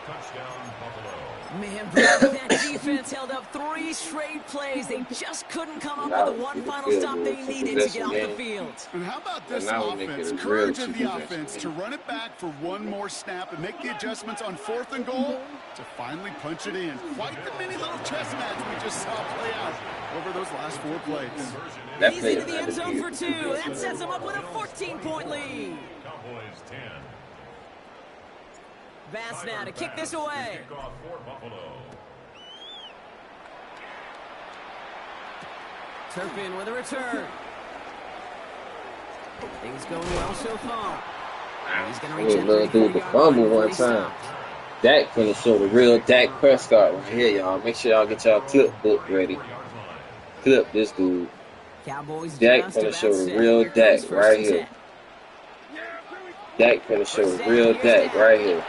Touchdown, Buffalo. Man, Brad, that defense held up 3 straight plays. They just couldn't come up with the one final stop they needed to get off the field. And how about this Now we make offense? it a Courage real of the two-possession offense to game. run it back for one more snap and make the adjustments on fourth and goal to finally punch it in. Quite the mini little chess match we just saw play out over those last 4 plays. That He's play into the end zone for 2. That is sets him up with a 14-point lead. Cowboys 10. Bass now to kick this away. Kickoff for Buffalo. Turpin with a return. Things going well so far. He's going to reach in little dude the fumble one time. Dak finna show the real Dak Prescott right here, y'all. Make sure y'all get y'all clip book ready. Clip this dude. Cowboys Dak finna show the real Dak right here. Dak finna show the real Dak right here.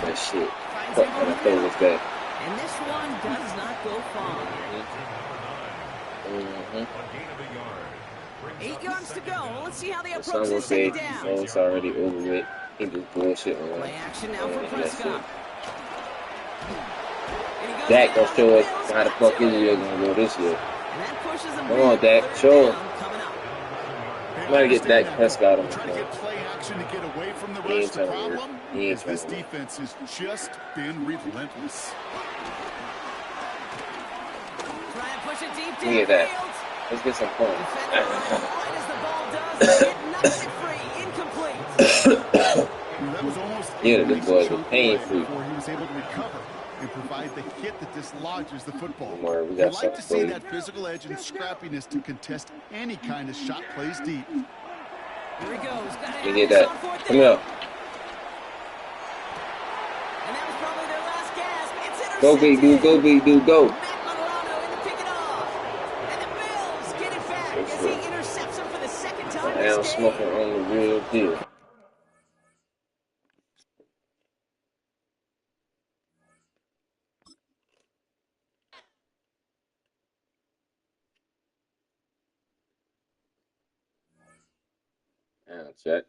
That shit. What kind of throw was that? And this one does not go far. 8 yards to go. Let's see how they approach this second down. It's already over with. He just bullshit on Play action now for Prescott. Dak gonna show us how the fuck Israel gonna go this year. Come on, Dak, show us. Might get Dak Prescott on the Trying to get play action to get away from the He ain't rush. The trying to problem He ain't is trying this to work. defense has just been relentless. Try and push it deep Look at that. downfield. Let's get some fun. Right as the ball does, it knocks it free, incomplete. That was almost Yeah, a this nice boy was chunk pain-free. away before he was able to recover and provide the hit that dislodges the football. Don't worry, we You got like to something see for that physical edge and scrappiness to contest any kind of shot plays deep. Here he goes. Let me get that. Come here. And that was probably their last gasp. It's Go, big dude. Go, big dude. Go. Matt Milano in to pick it off. And the Bills get it back as he intercepts him for the second time I am this smoking game. on the real deal. Check.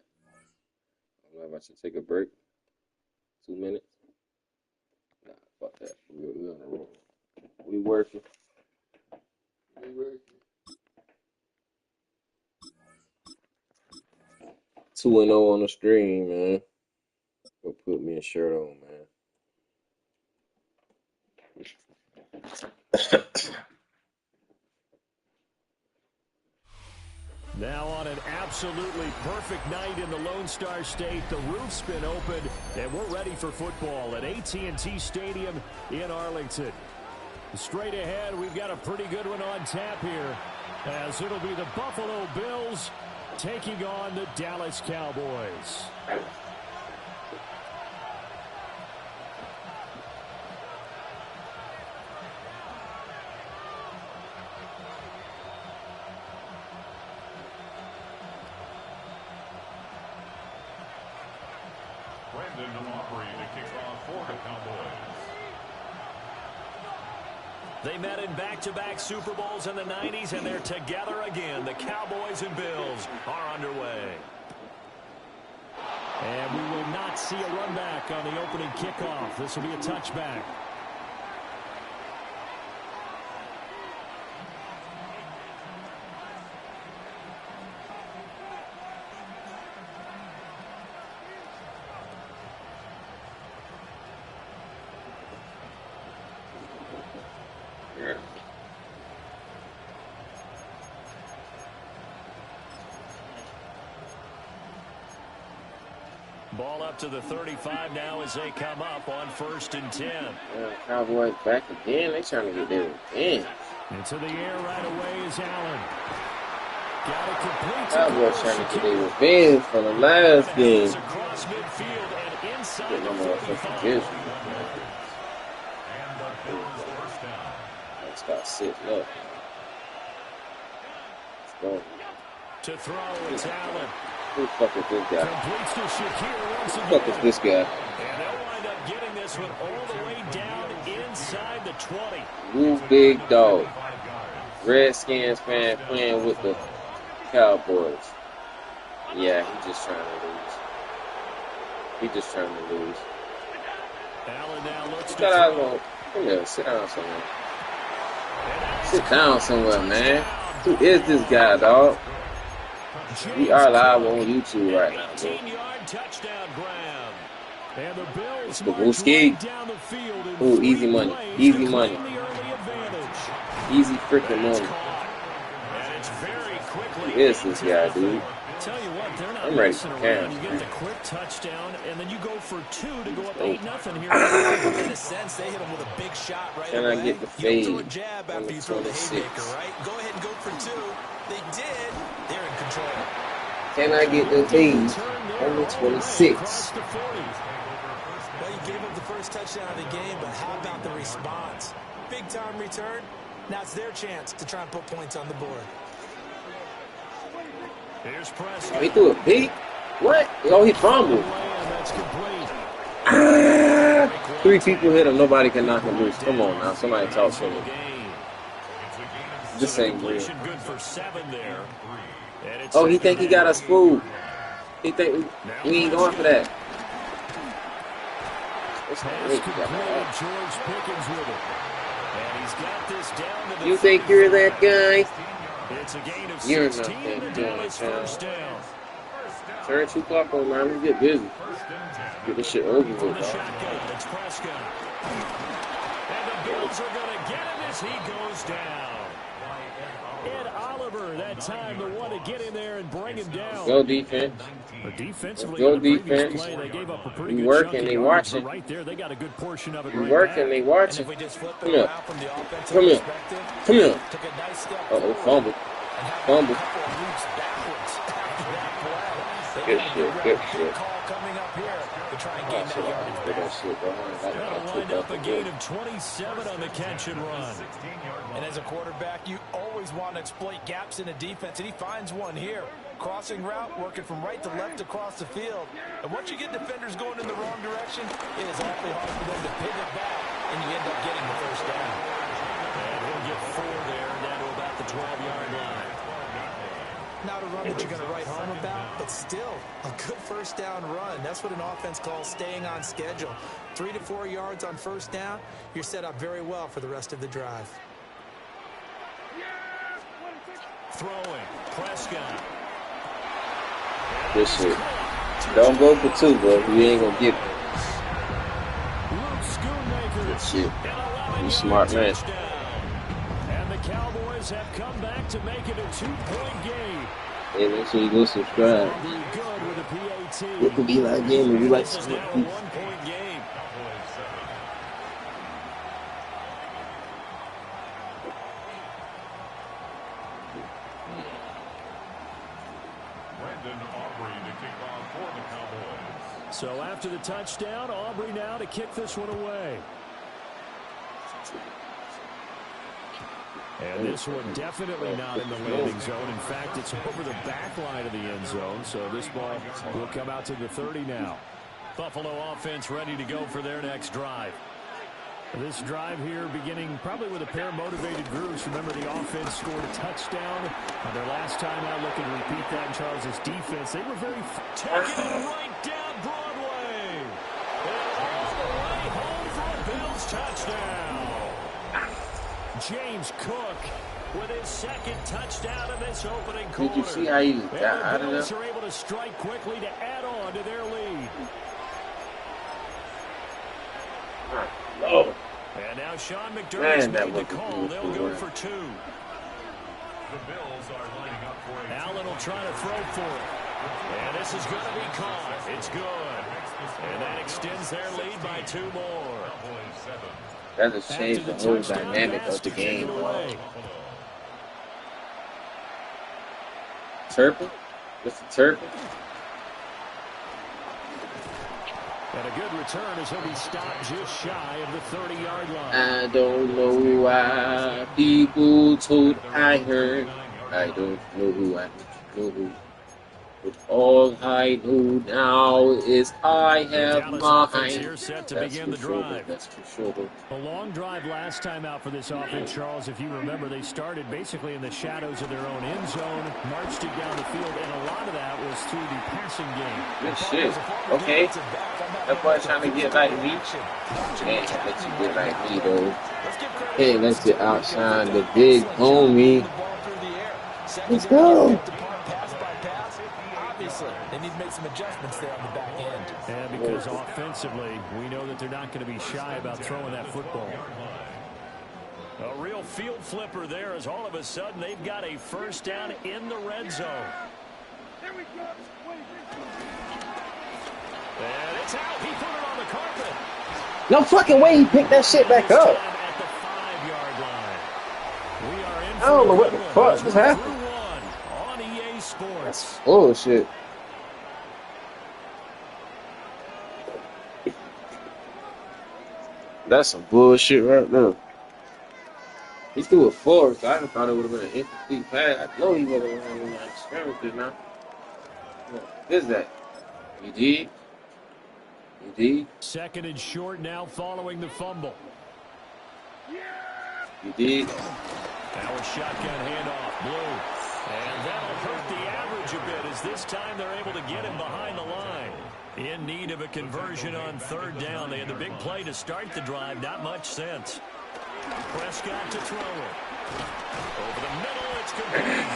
I'm about to take a break. 2 minutes. Nah, fuck that. We on the roll. We working. 2-0 on the stream, man. Go put me a shirt on, man. Now on an absolutely perfect night in the Lone Star State, the roof's been opened, and we're ready for football at AT&T Stadium in Arlington. Straight ahead, we've got a pretty good one on tap here, as it'll be the Buffalo Bills taking on the Dallas Cowboys. They met in back-to-back Super Bowls in the 90s, and they're together again. The Cowboys and Bills are underway. And we will not see a run back on the opening kickoff. This will be a touchback. Ball up to the 35 now as they come up on 1st and 10. Cowboys back again. They trying to get their revenge. Into the air right away is Allen. Got it complete. Cowboys trying to get their revenge from the last game. Across midfield and inside Get the no more 45. vision. Let's got 6 left. Let's go. To throw, it's Allen. Who the fuck is this guy? Completes to Shakir once Who the fuck is this guy? And they'll wind up getting this one all the way down inside the 20. Woo big dog. Redskins fan playing with the Cowboys. Yeah, he just trying to lose. He just trying to lose. Allen now looks to Come here, sit down somewhere. Sit down somewhere, man. Who is this guy, dog? We are live on YouTube right now, bro. 18-yard touchdown grab. And the Bills Babuski. down the field. Ooh, easy money. Easy money. Easy freaking money. And it's very quickly. Who is this guy, dude? Tell you what, they're not I'm ready messing for around. Cam. You get the quick touchdown, and then you go for 2 to go up 8-0 here. In a sense, they hit him with a big shot right Can away. I get the You don't throw a fade jab on after the you throw the 26? haymaker, right? Go ahead and go for 2. They did. They're in control. Can I get the fade on the 26? Well, you gave up the first touchdown of the game, but how about the response? Big time return. Now it's their chance to try and put points on the board. Here's Oh, he threw a pick? What? Oh, he fumbled. That's complete. 3 people hit him. Nobody can knock him loose. Come on now. Somebody talk to me. This ain't real. Good for 7 there. Oh, he think he got us fooled. He think we ain't going for that. George Pickens with it. And he's got this down to the You think you're that guy? It's a gain of You're 16 nothing to doing Dallas it, first down. Turn 2 clock on, man. We get busy. Get this shit over with, From the dog. shotgun, it's Prescott. And the Bills are going to get him as he goes down. Ed Oliver, that time the one to get in there and bring him down. Go defense. Defensively, Go on the previous defense. play, they gave up a pretty We good work chunk and of they yards, watch but it. right there, they got a good portion of it We right work back. and they watch And it. if we just flip it Come here. around from the offensive Come here. perspective, Come here. took a nice step Uh-oh, forward fumble. and had Fumble. a couple of moves backwards after that play. They Good got a shit, good good route, shit. good call coming up here to try and Oh, gain shit, that I yardage put that back. shit behind. That'll wind up a gain of 27 on the catch and run. And as a quarterback, you always want to exploit gaps in a defense, and he finds one here. Crossing route, working from right to left across the field. And once you get defenders going in the wrong direction, it is awfully hard for them to pivot back, and you end up getting the first down. And he'll get 4 there, down to about the 12-yard line. Not a run that you're going to write home about, but still a good first down run. That's what an offense calls staying on schedule. 3 to 4 yards on first down, you're set up very well for the rest of the drive. Throwing, Prescott. Good shit. Don't go for 2, bro. You ain't gonna get it. Good shit. You smart man. And the Cowboys have come back to make it a 2-point game. Hey, make sure you go subscribe. Good with a PAT. BookofEliGaming. We like This is to now a 1-point game. So after the touchdown, Aubrey now to kick this one away. And this one definitely not in the landing zone. In fact, it's over the back line of the end zone. So this ball will come out to the 30 now. Buffalo offense ready to go for their next drive. This drive here beginning probably with a pair of motivated groups. Remember, the offense scored a touchdown on their last time out. Looking to repeat that in Charles's defense. They were very taking it right down Broadway. And all the way home for a Bills touchdown. James Cook with his second touchdown of this opening quarter. Did you see how he got out of And the Bills there? are able to strike quickly to add on to their lead. Oh, And now Sean McDermott's man, that made the was call. They'll go for 2. The Bills are lining up for a Allen will try to throw for it. And this is going to be caught. It's good. And that extends their lead by 2 more. that just changed the whole dynamic of the game, bro. Turpin? Mr. Turpin? And a good return as he'll be stopped just shy of the 30-yard line. I don't know why people told I heard. I don't know who I know who. But all I know now is I have mine. Here set to That's begin the for sure. drive. That's for sure. A long drive last time out for this offense, Charles. If you remember, they started basically in the shadows of their own end zone, marched it down the field, and a lot of that was through the passing game. Good shit. Okay. That boy trying to get like me. Can't let you get like me, though. Hey, let's get outshine the big homie. Let's go. They need to make some adjustments there on the back end. And because offensively, we know that they're not going to be shy about throwing that football. A real field flipper there as all of a sudden they've got a first down in the red zone. And it's out. He put it on the carpet. No fucking way he picked that shit back up. At the 5-yard line. We are in I don't know what the fuck just happened. On EA Sports. That's bullshit. That's some bullshit right there. He threw a 4, so I thought it would have been an incomplete pass. I know he wasn't running that scrimmage now. What is that? You did? You did? Second and short now following the fumble. You did? Now a shotgun handoff, Blue. And that'll hurt the average a bit as this time they're able to get him behind the line. In need of a conversion on third down. They had the big play to start the drive. Not much sense. Prescott to throw it. Over the middle, it's complete.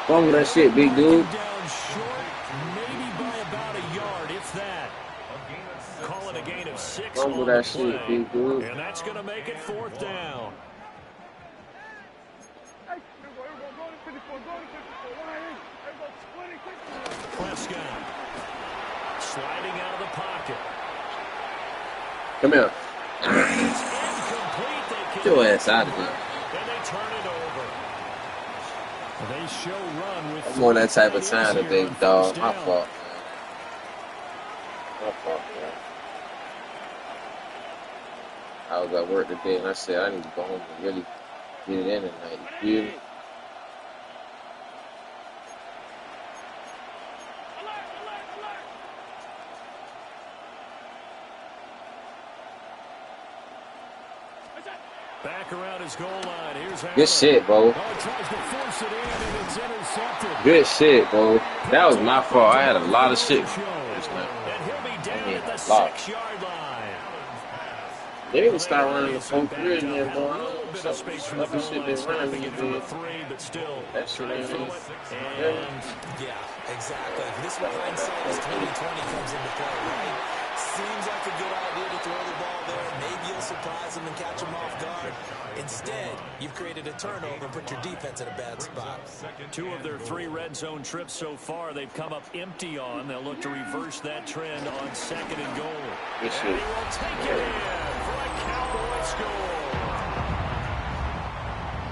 Fumble that shit, big dude. Down short, maybe by about a yard, if that. Call it a gain of 6 Fumble on that the play. shit, big dude. And that's going to make it fourth down. Prescott sliding out of the pocket. Come here. It's incomplete. Get your ass out of there. And they turn it over. They show run with I'm on that type of time today, dog. My fault. My fault, man. I was at work today and I said I need to go home and really get it in tonight. You feel me? Back around his goal line. Here's Good shit, bro. Good shit, bro. That was my fault. I had a lot of shit. A lot. They didn't start running the 4-3 in there, bro. I don't know what's up. Other shit been running in there. That shit ain't really. Yeah, exactly. This is where hindsight is 2020 comes into play, right? Seems like a good idea to throw the ball there. Maybe you'll surprise them and catch them off guard. Instead, you've created a turnover and put your defense in a bad spot. 2 of their 3 red zone trips so far, they've come up empty on. They'll look to reverse that trend on second and goal. Good shit. And he will take it in for a Cowboy score.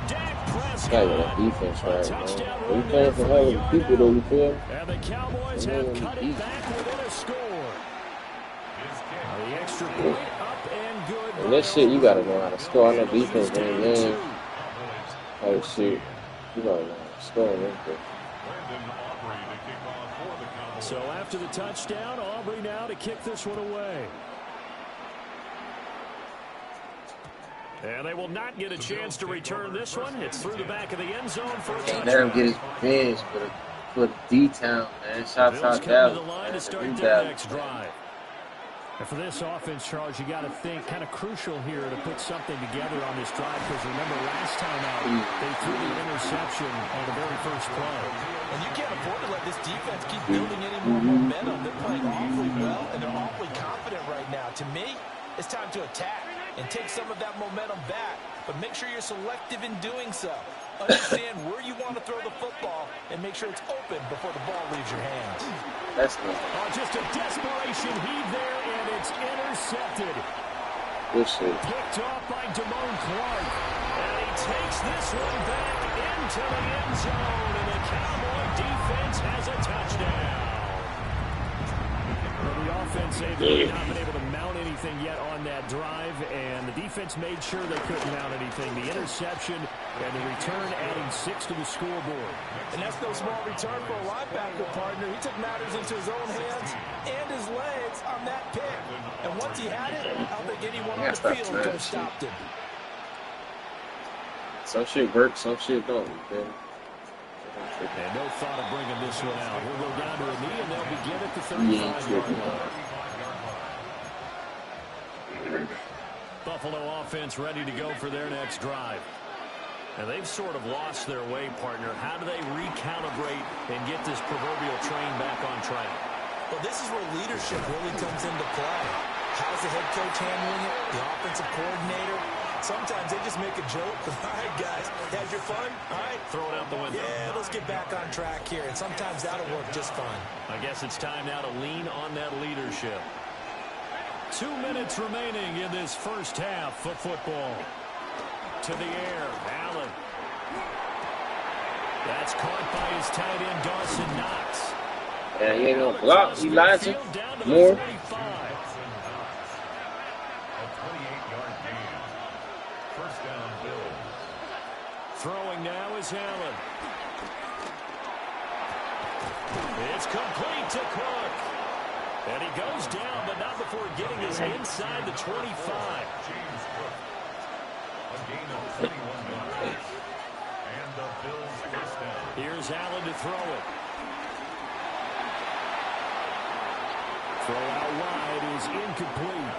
Dak Prescott. Got that defense right, man. We playing for hell of people, though, you feel? And the Cowboys have cut it back within a score. The extra point up and good. And that shit, you gotta know how to score. I know defense ain't game. Oh shit, you gotta know how to score. So after the touchdown, Aubrey now to kick this one away. And they will not get a chance to return this one. It's through the back of the end zone for a touchdown. Let him get his revenge for the D-Town, man. Shots out Dallas. The line to start their next drive. And for this offense, Charles, you got to think kind of crucial here to put something together on this drive because remember last time out, they threw the interception on the very first play. And you can't afford to let this defense keep building any more momentum. They're playing awfully well, and they're awfully confident right now. To me, it's time to attack and take some of that momentum back, but make sure you're selective in doing so. Understand where you want to throw the football and make sure it's open before the ball leaves your hands. That's good. Just a desperation heave there, and it's intercepted. Good shit. Picked off by Damone Clark. And he takes this one back into the end zone, and the Cowboy defense has a touchdown. Well, the offense, they've not been able to mount anything yet on that drive, and the defense made sure they couldn't mount anything. The interception and the return adding 6 to the scoreboard. And that's no small return for a linebacker, partner. He took matters into his own hands and his legs on that pick. And once he had it, I don't think anyone on the field could have stopped him. Some shit works, some shit don't, man. And no thought of bringing this one out. He'll go down to a knee, and they'll begin at the 35-yard line. Buffalo offense ready to go for their next drive. And they've sort of lost their way, partner. How do they recalibrate and get this proverbial train back on track? Well, this is where leadership really comes into play. How's the head coach handling it? The offensive coordinator? Sometimes they just make a joke. All right, guys, had your fun? All right, throw it out the window. Yeah, let's get back on track here, and sometimes that'll work just fine. I guess it's time now to lean on that leadership. 2 minutes remaining in this first half of football. To the air, Allen. That's caught by his tight end, Dawson Knox. Yeah, he ain't gonna block. He lied to more. Throwing now is Allen. It's complete to Cook. And he goes down, but not before getting his inside the 25. James Cook. A gain of 21 yards. And the Bills first down. Here's Allen to throw it. Throw out wide is incomplete.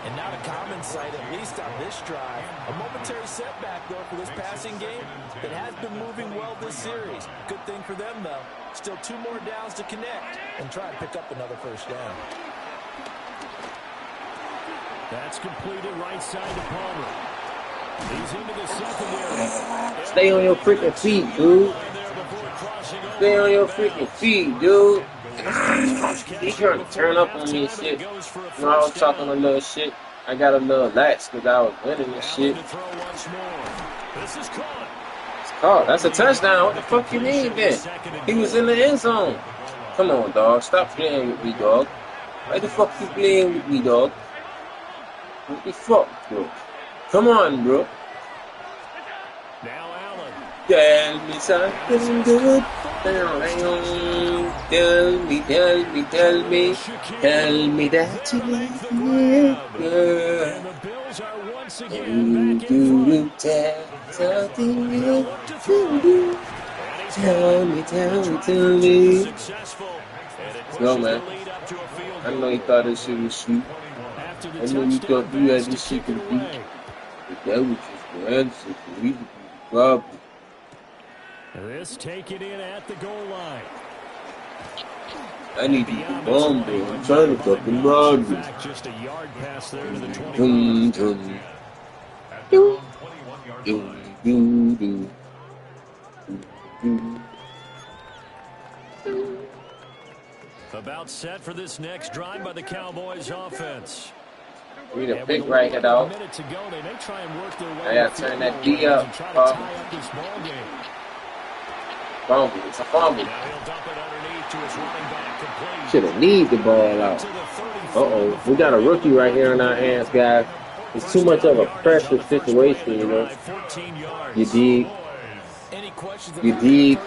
And not a common sight, at least on this drive. A momentary setback, though, for this passing game that has been moving well this series. Good thing for them, though. Still 2 more downs to connect and try and pick up another first down. That's completed right side to Palmer. He's into the secondary. Stay on your freaking feet, dude. Stay on your freaking feet, dude. He trying to turn up on me and shit. You know, I was talking a little shit. I got a little lax because I was winning this shit. It's caught. That's a touchdown. What the fuck you mean, then? He was in the end zone. Come on, dog. Stop playing with me, dog. Why the fuck you playing with me, dog? What the fuck, bro? Come on, bro. Now Allen. Tell me something good. Tell me that you love me, girl. And the Bills are once again back in front. Tell me. Let's go, man. I know you thought this shit was sweet. I know you thought you had this shit to beat. But that was just the answer for me to be robbed. This taken in at the goal line. I need to be bomb, bro. I'm trying to fucking rob you. Just a yard pass there to the 20. About set for this next drive by the Cowboys offense. We need a pick right here, dog. I gotta turn that D up. Fumble. It's a fumble. Should have need the ball out. Uh-oh. We got a rookie right here in our hands, guys. It's too much of a pressure situation, you know. You dig? You dig?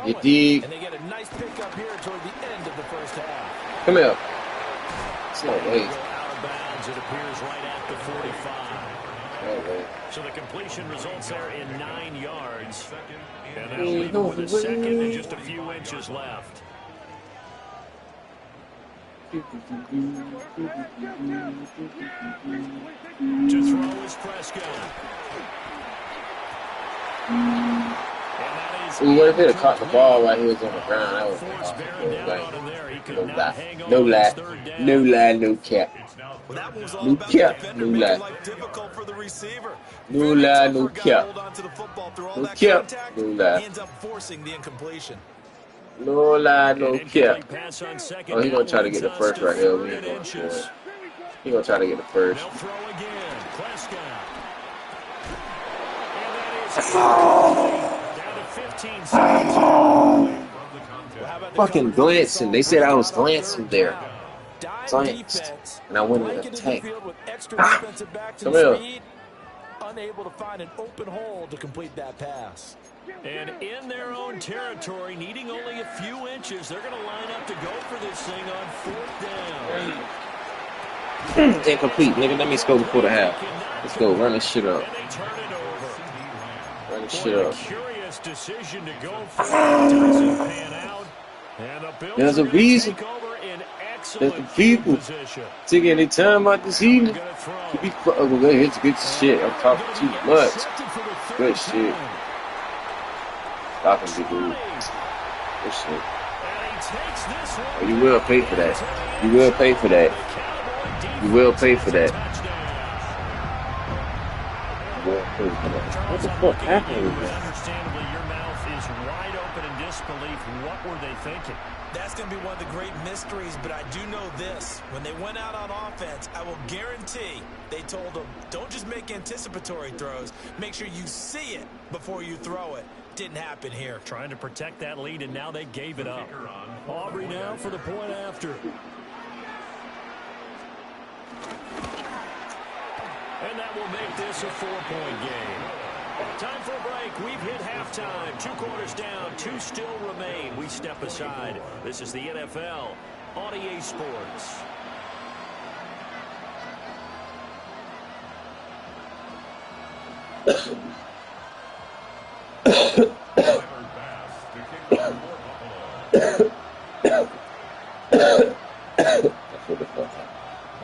You dig? And they get a nice pickup here toward the end of the first half. Come here. It's no way. Out of bounds, it appears right at the 45. No way. So the completion results there in 9 yards. And that'll leave it with a second and just a few inches left. To throw is Prescott. What if he'd have caught the ball while he was on the ground? That would have been no lie, no cap. No cap, no lie. No lie, no cap. No cap, no lie. No lie, no cap. Oh, he gonna try to get the first right here. We ain't going for it. He gonna try to get the first. Fucking glancing. They said I was glancing there. Glanced. And I went in attack. Come here. Unable to find an open hole to complete that pass. And in their own territory, needing only a few inches, they're going to line up to go for this thing on 4th down. Incomplete, nigga. Let me score before the half. Let's go. Run this shit up. Run this shit up. Curious decision to go for it. Doesn't pan out. And the Bills There's a reason. There's the people taking their time out this evening. To be it's good shit. I'm talking too much. Good shit. Talking to good. Good shit. Oh, you will pay for that. You will pay for that. You will pay for that. What the fuck happened with that? Understandably, your mouth is wide open in disbelief. What were they thinking? That's going to be one of the great mysteries, but I do know this. When they went out on offense, I will guarantee they told them, don't just make anticipatory throws. Make sure you see it before you throw it. Didn't happen here. Trying to protect that lead, and now they gave it up. Aubrey now for the point after. And that will make this a 4-point game. Time for a break. We've hit halftime. 2 quarters down. 2 still remain. We step aside. This is the NFL on EA Sports.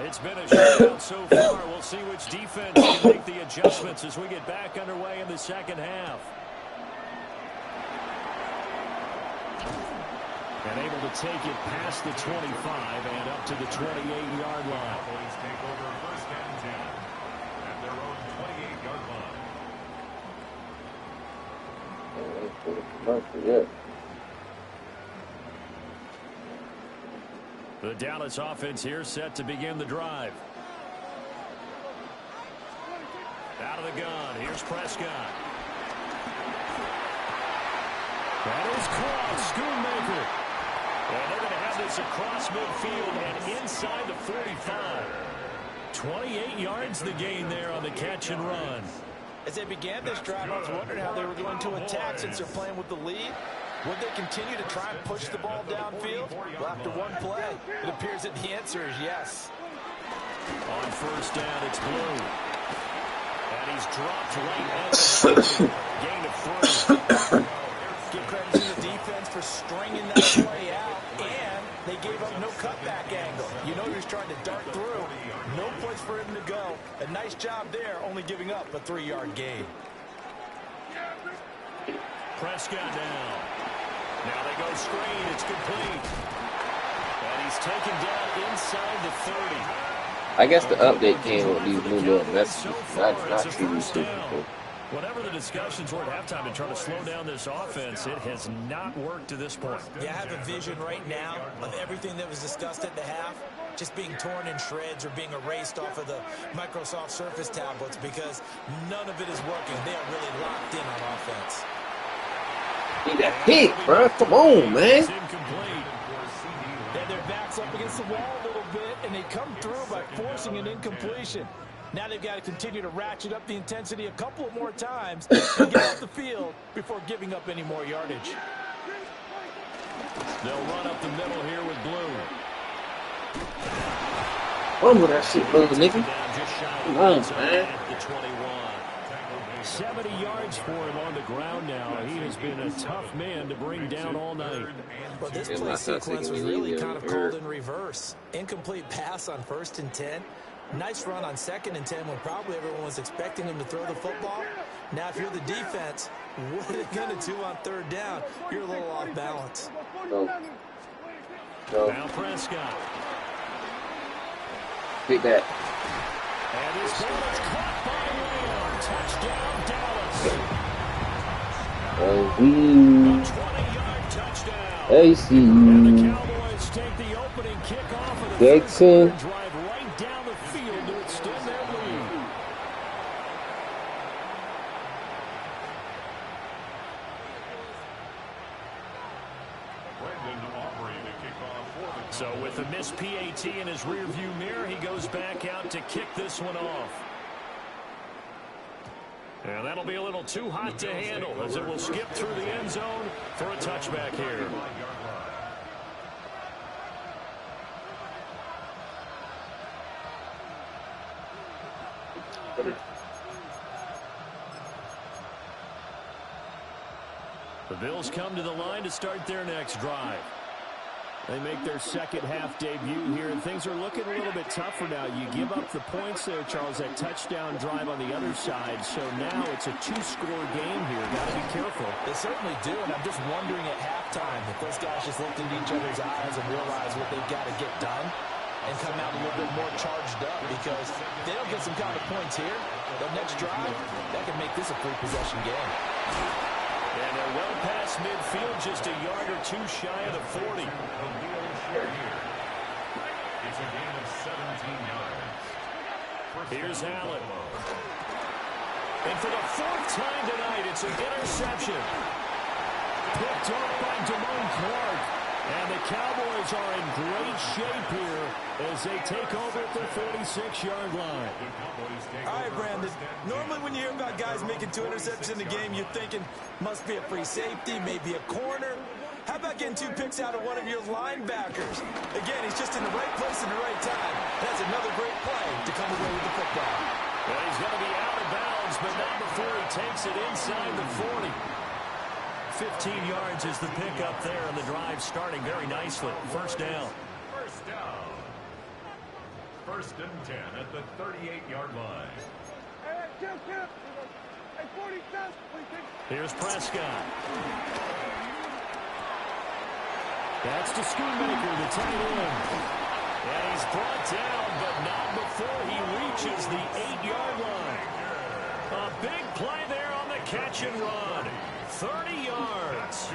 It's been a shootout so far. We'll see which defense can make the adjustments as we get back underway in the second half. And able to take it past the 25 and up to the 28-yard line. Cowboys take over 1st and 10 at their own 28-yard line. The Dallas offense here set to begin the drive. Out of the gun. Here's Prescott. That is caught. Schoonmaker. And they're going to have this across midfield and inside the 45. 28 yards the gain there on the catch and run. As they began this drive, I was wondering how they were going to attack since they're playing with the lead. Would they continue to try and push the ball downfield? Well, after one play, it appears that the answer is yes. On 1st down, it's Blue. And he's dropped right at the gain of 3. Give credit to the defense for stringing that play out, and they gave up no cutback angle. You know he was trying to dart through. No place for him to go. A nice job there, only giving up a 3-yard gain. Prescott now. Now they go screen. It's complete. And he's taken down inside the 30. I guess the update came with these new little messages. Not TV super. Whatever the discussions were at halftime to try to slow down this offense, it has not worked to this point. Yeah, I have a vision right now of everything that was discussed at the half just being torn in shreds or being erased off of the Microsoft Surface tablets because none of it is working. They are really locked in on offense. Need that hit, bro. Come on, man. And their backs up against the wall a little bit, and they come through by forcing an incompletion. Now they've got to continue to ratchet up the intensity a couple more times and get off the field before giving up any more yardage. They'll run up the middle here with Blue. Fumble that shit, bro, nigga. Come on, man. 70 yards for him on the ground now. He has been a tough man to bring down all night. But this play sequence was really kind of called in reverse. Incomplete pass on 1st and 10. Nice run on 2nd and 10 when probably everyone was expecting him to throw the football. Now, if you're the defense, what are they going to do on 3rd down? You're a little off balance. Now Prescott. Pick that. And his ball is caught by Lamb. Touchdown, Dallas. A 20-yard touchdown. AC. And the Cowboys take the opening kickoff of the Jackson. third drive right down the field to extend their lead. So with a missed PAT in his rearview mirror, he goes back out to kick this one off. And that'll be a little too hot to handle as it will skip through the end zone for a touchback here. The Bills come to the line to start their next drive. They make their second half debut here, and things are looking a little bit tougher now. You give up the points there, Charles, that touchdown drive on the other side. So now it's a 2-score game here. Got to be careful. They certainly do, and I'm just wondering at halftime if those guys just looked into each other's eyes and realized what they've got to get done. and come out a little bit more charged up, because if they don't get some kind of points here, the next drive, that can make this a free-possession game. And they're well past midfield, just a yard or two shy of the 40. It's a gain of 17 yards. Here's Allen. And for the fourth time tonight, it's an interception. Picked up by Damone Clark. And the Cowboys are in great shape here as they take over at their 46-yard line. All right, Brandon. Normally when you hear about guys making 2 interceptions in the game, you're thinking must be a free safety, maybe a corner. How about getting 2 picks out of one of your linebackers? Again, he's just in the right place at the right time. That's another great play to come away with the football. Well, he's going to be out of bounds, but not before he takes it inside the 40. 15 yards is the pickup there, and the drive starting very nicely. First down. First down. First and 10 at the 38-yard line. Here's Prescott. That's to Schoonmaker, the tight end. And he's brought down, but not before he reaches the 8-yard line. A big play there on the catch and run. 30 yards.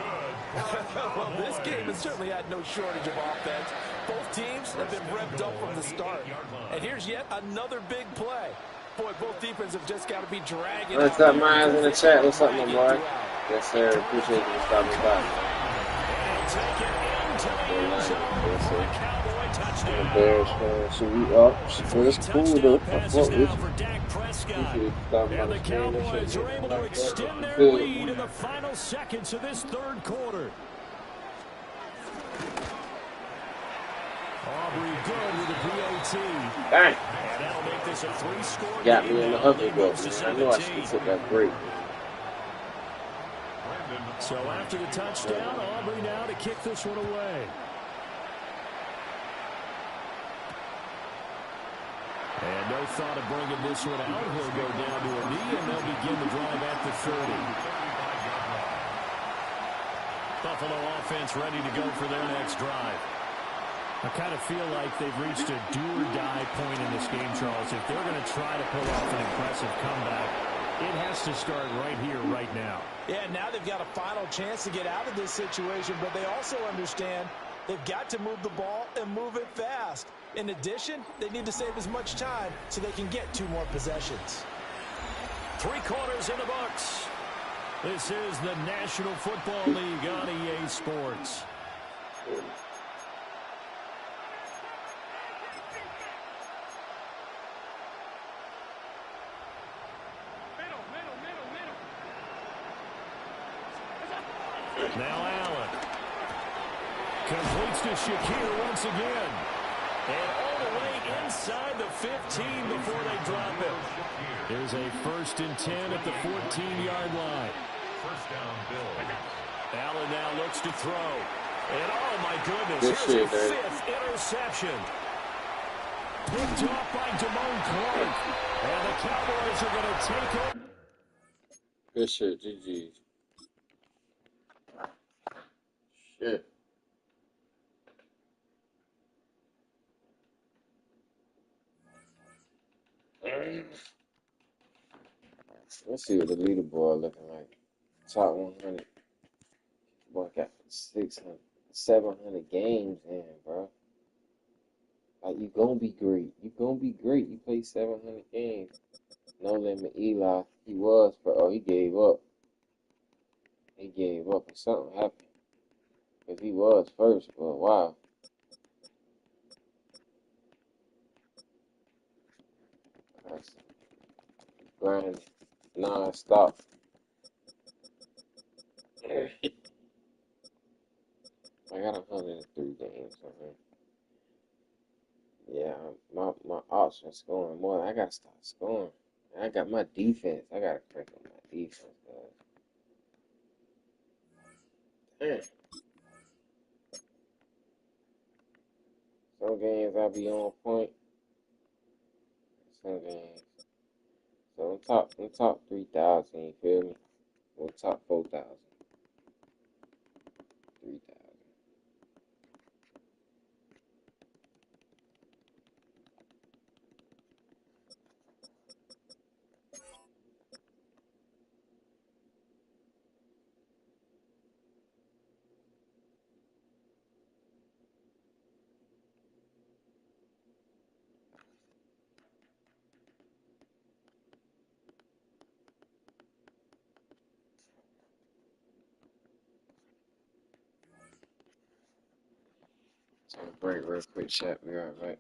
Well, this game has certainly had no shortage of offense. Both teams have been revved up from the start. And here's yet another big play. Boy, both defenses have just got to be dragging. What's up, Miles, in the chat? What's up, my boy? Yes, sir. Appreciate you stopping by. The Bears fan, so we up. It's cool though. I fuck with you. And the Cowboys are able to extend their lead in the final seconds of this third quarter. Aubrey good with a PAT. Dang. And that'll make this a 3-score Got game. me in the hover book, man. I know I should have took that break. So after the touchdown, Aubrey now to kick this one away. And no thought of bringing this one out. He'll go down to a knee, and they'll begin the drive at the 30. Buffalo offense ready to go for their next drive. I kind of feel like they've reached a do-or-die point in this game, Charles. If they're going to try to pull off an impressive comeback, it has to start right here, right now. Yeah, now they've got a final chance to get out of this situation, but they also understand they've got to move the ball and move it fast. In addition, they need to save as much time so they can get 2 more possessions. 3 quarters in the books. This is the National Football League on EA Sports. Now Allen completes to Shakir once again. And all the way inside the 15 before they drop it. There's a 1st and 10 at the 14-yard line. First down, Bill. Allen now looks to throw. And oh my goodness, Good here's shit, a 5th interception. Picked off by Damone Clark. And the Cowboys are going to take it. Good shit, GG. Shit. Let's see what the leaderboard looking like. Top 100. Boy, got 600, 700 games in, bro. Like, you gonna be great. You gonna be great. You play 700 games. No Limit Eli. He was, but he gave up. He gave up or something happened. If he was first, but wow. That's grinding non-stop. I got 103 games on here. Yeah, my options scoring more. I gotta start scoring. I got my defense. I gotta crank up my defense, guys. Damn. Some games I'll be on point. Some games. So I'm top 3,000, you feel me? Or top 4,000. 3,000. Break real quick, chat. We all right.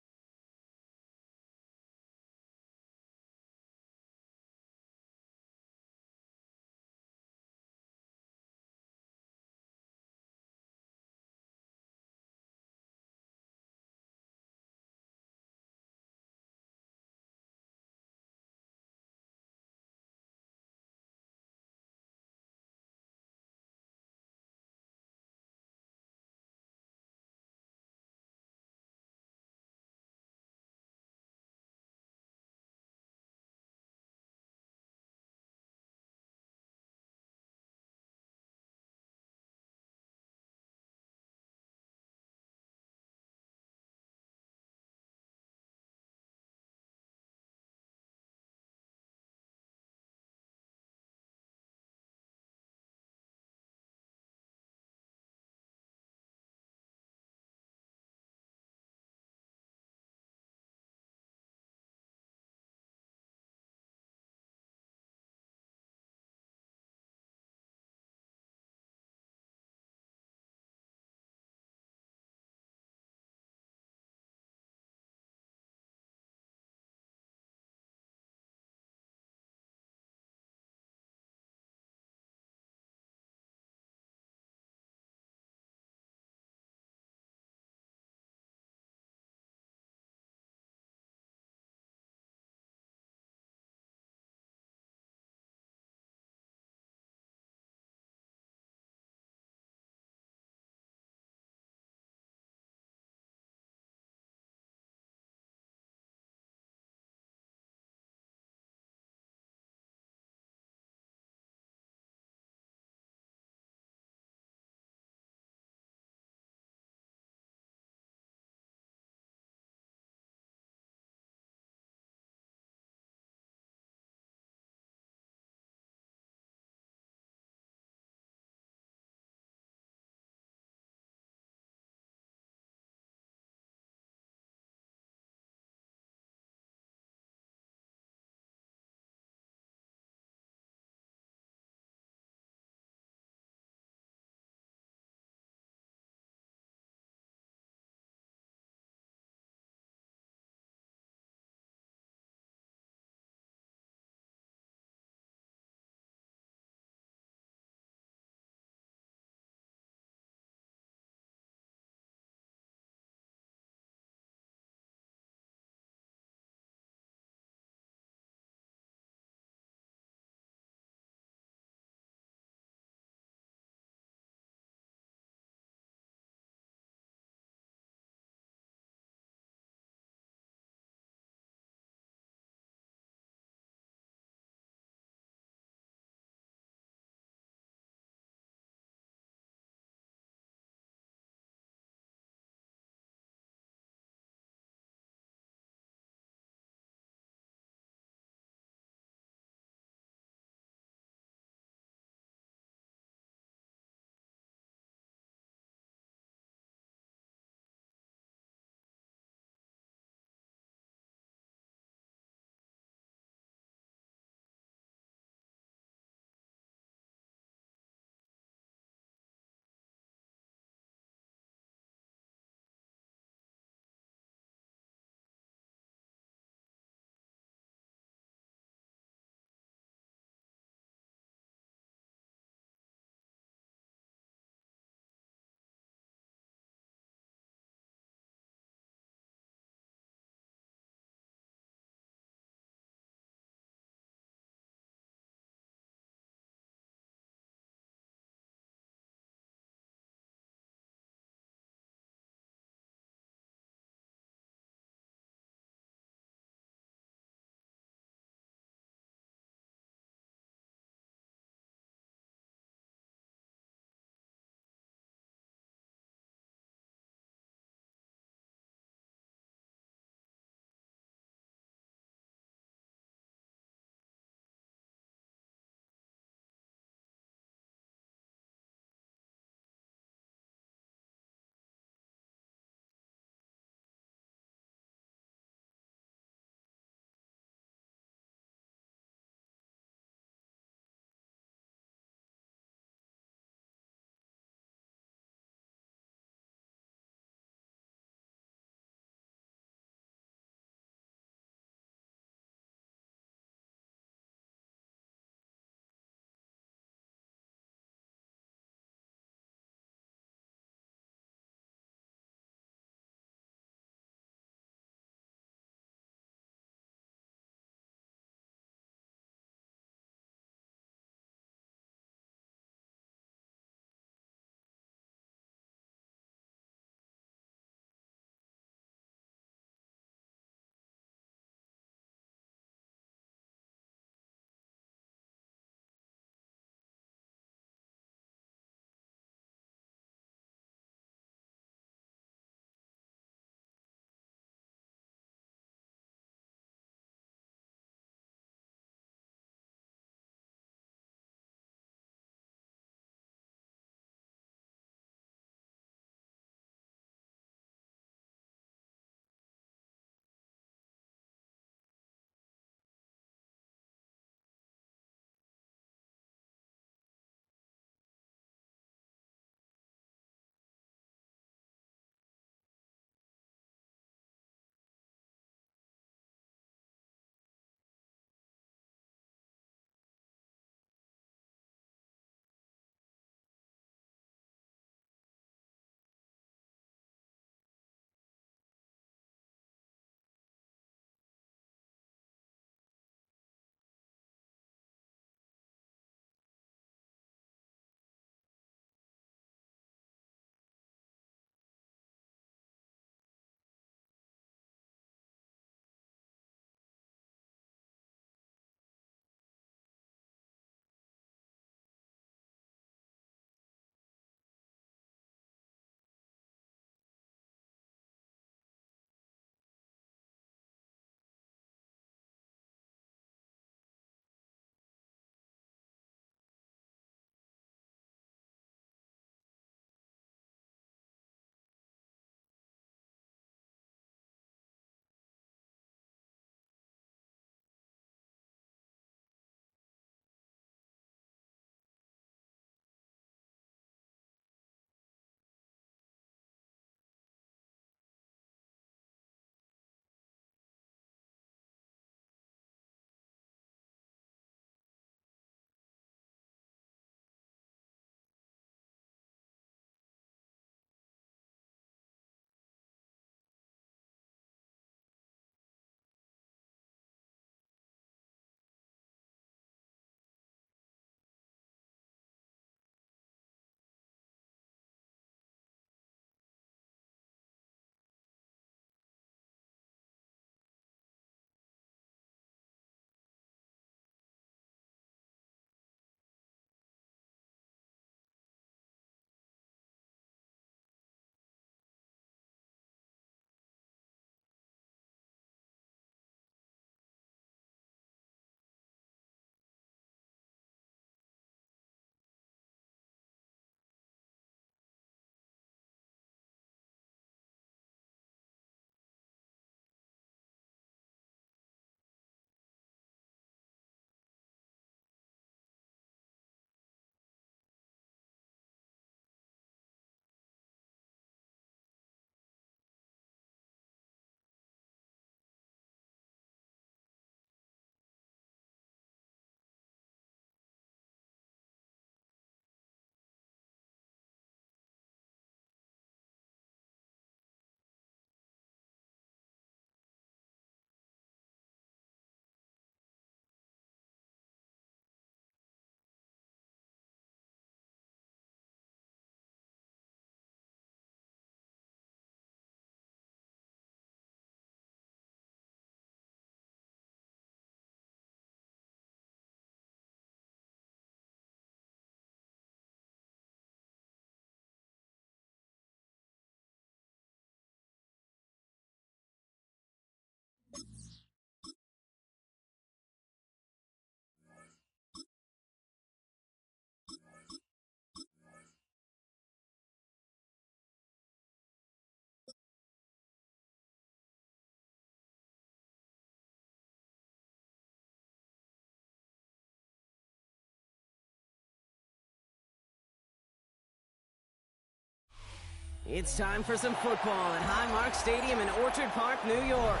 It's time for some football at Highmark Stadium in Orchard Park, New York.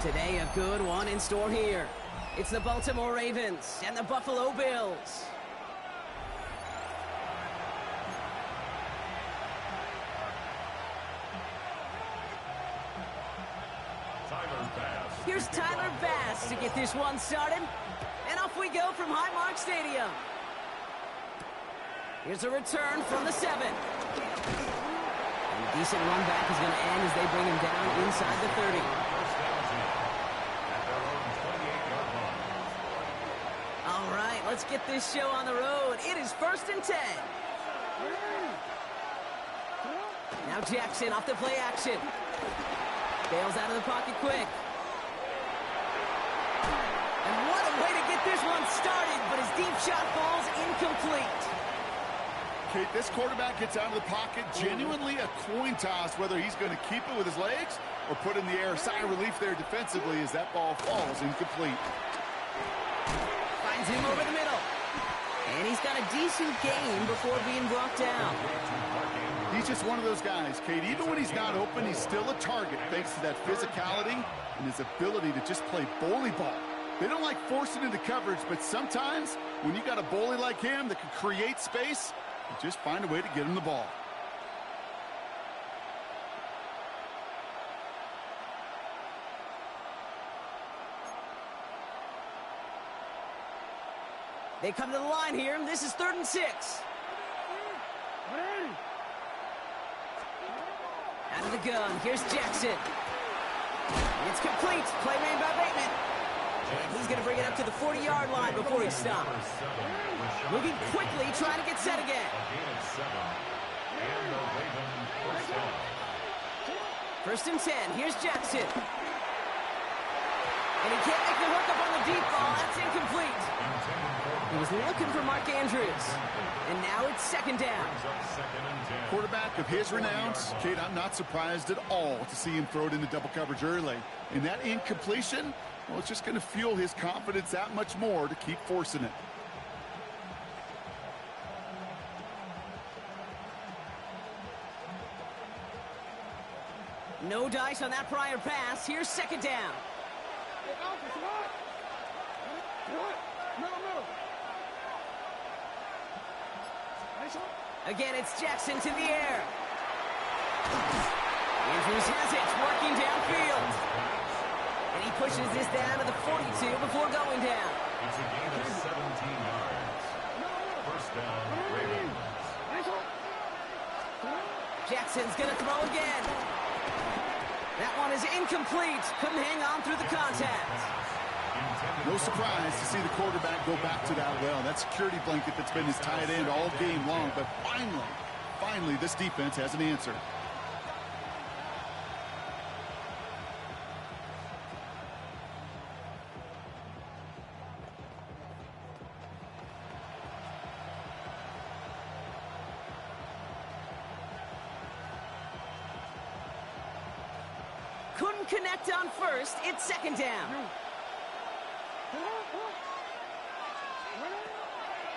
Today, a good one in store here. It's the Baltimore Ravens and the Buffalo Bills. Here's Tyler Bass to get this one started. And off we go from Highmark Stadium. Here's a return from the 7. And a decent run back is going to end as they bring him down inside the 30. All right, let's get this show on the road. It is 1st and 10. Now Jackson off the play action. Bails out of the pocket quick. And what a way to get this one started, but his deep shot falls incomplete. Kate, this quarterback gets out of the pocket, genuinely a coin toss whether he's going to keep it with his legs or put in the air. Sigh of relief there defensively as that ball falls incomplete. Finds him over the middle. And he's got a decent game before being brought down. He's just one of those guys, Kate. Even when he's not open, he's still a target thanks to that physicality and his ability to just play bully ball. They don't like forcing into coverage, but sometimes when you got a bully like him that can create space, you just find a way to get him the ball. They come to the line here. This is 3rd and 6. Out of the gun. Here's Jackson. It's complete. Play made by Bateman. And he's going to bring it up to the 40-yard line before he stops. Moving quickly, trying to get set again. 1st and 10. Here's Jackson. And he can't make the hookup on the deep ball. That's incomplete. He was looking for Mark Andrews. And now it's 2nd down. Quarterback of his renounce, Kate, I'm not surprised at all to see him throw it into double coverage early. And that incompletion, well, it's just going to fuel his confidence that much more to keep forcing it. No dice on that prior pass. Here's 2nd down. Again, it's Jackson to the air. Andrews has it, working downfield. And he pushes this down to the 42 before going down. It's a gain of 17 yards. 1st down, Ravens. Jackson's going to throw again. That one is incomplete. Couldn't hang on through the contact. No surprise to see the quarterback go back to that well. That security blanket that's been his tight end all game long. But finally, this defense has an answer. Couldn't connect on 1st. It's 2nd down.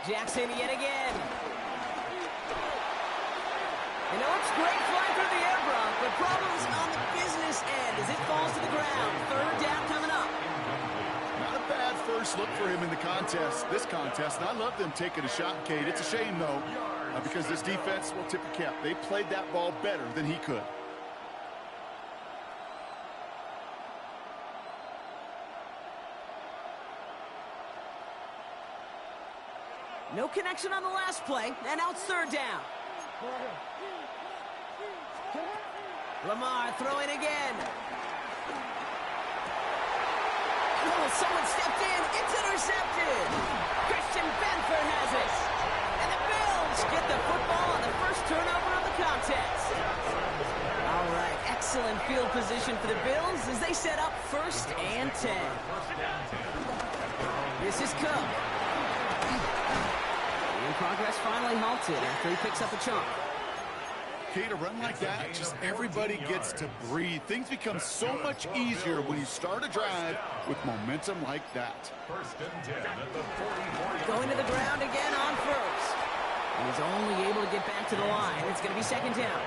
Jackson yet again. You know, it's great flying through the air, Brock, but problems on the business end as it falls to the ground. 3rd down coming up. Not a bad first look for him in the this contest, and I love them taking a shot, Kate. It's a shame, though, because this defense will tip the cap. They played that ball better than he could. No connection on the last play, and now it's 3rd down. Lamar throwing again. Oh, someone stepped in. It's intercepted. Christian Benford has it. And the Bills get the football on the first turnover of the contest. All right, excellent field position for the Bills as they set up 1st and 10. This is Cook. And progress finally halted after he picks up a chunk. Kate, a run like that, just everybody gets to breathe. Things become so much easier when you start a drive with momentum like that. 1st and 10 at the 40. Going to the ground again on 1st. And he's only able to get back to the line. It's going to be 2nd down.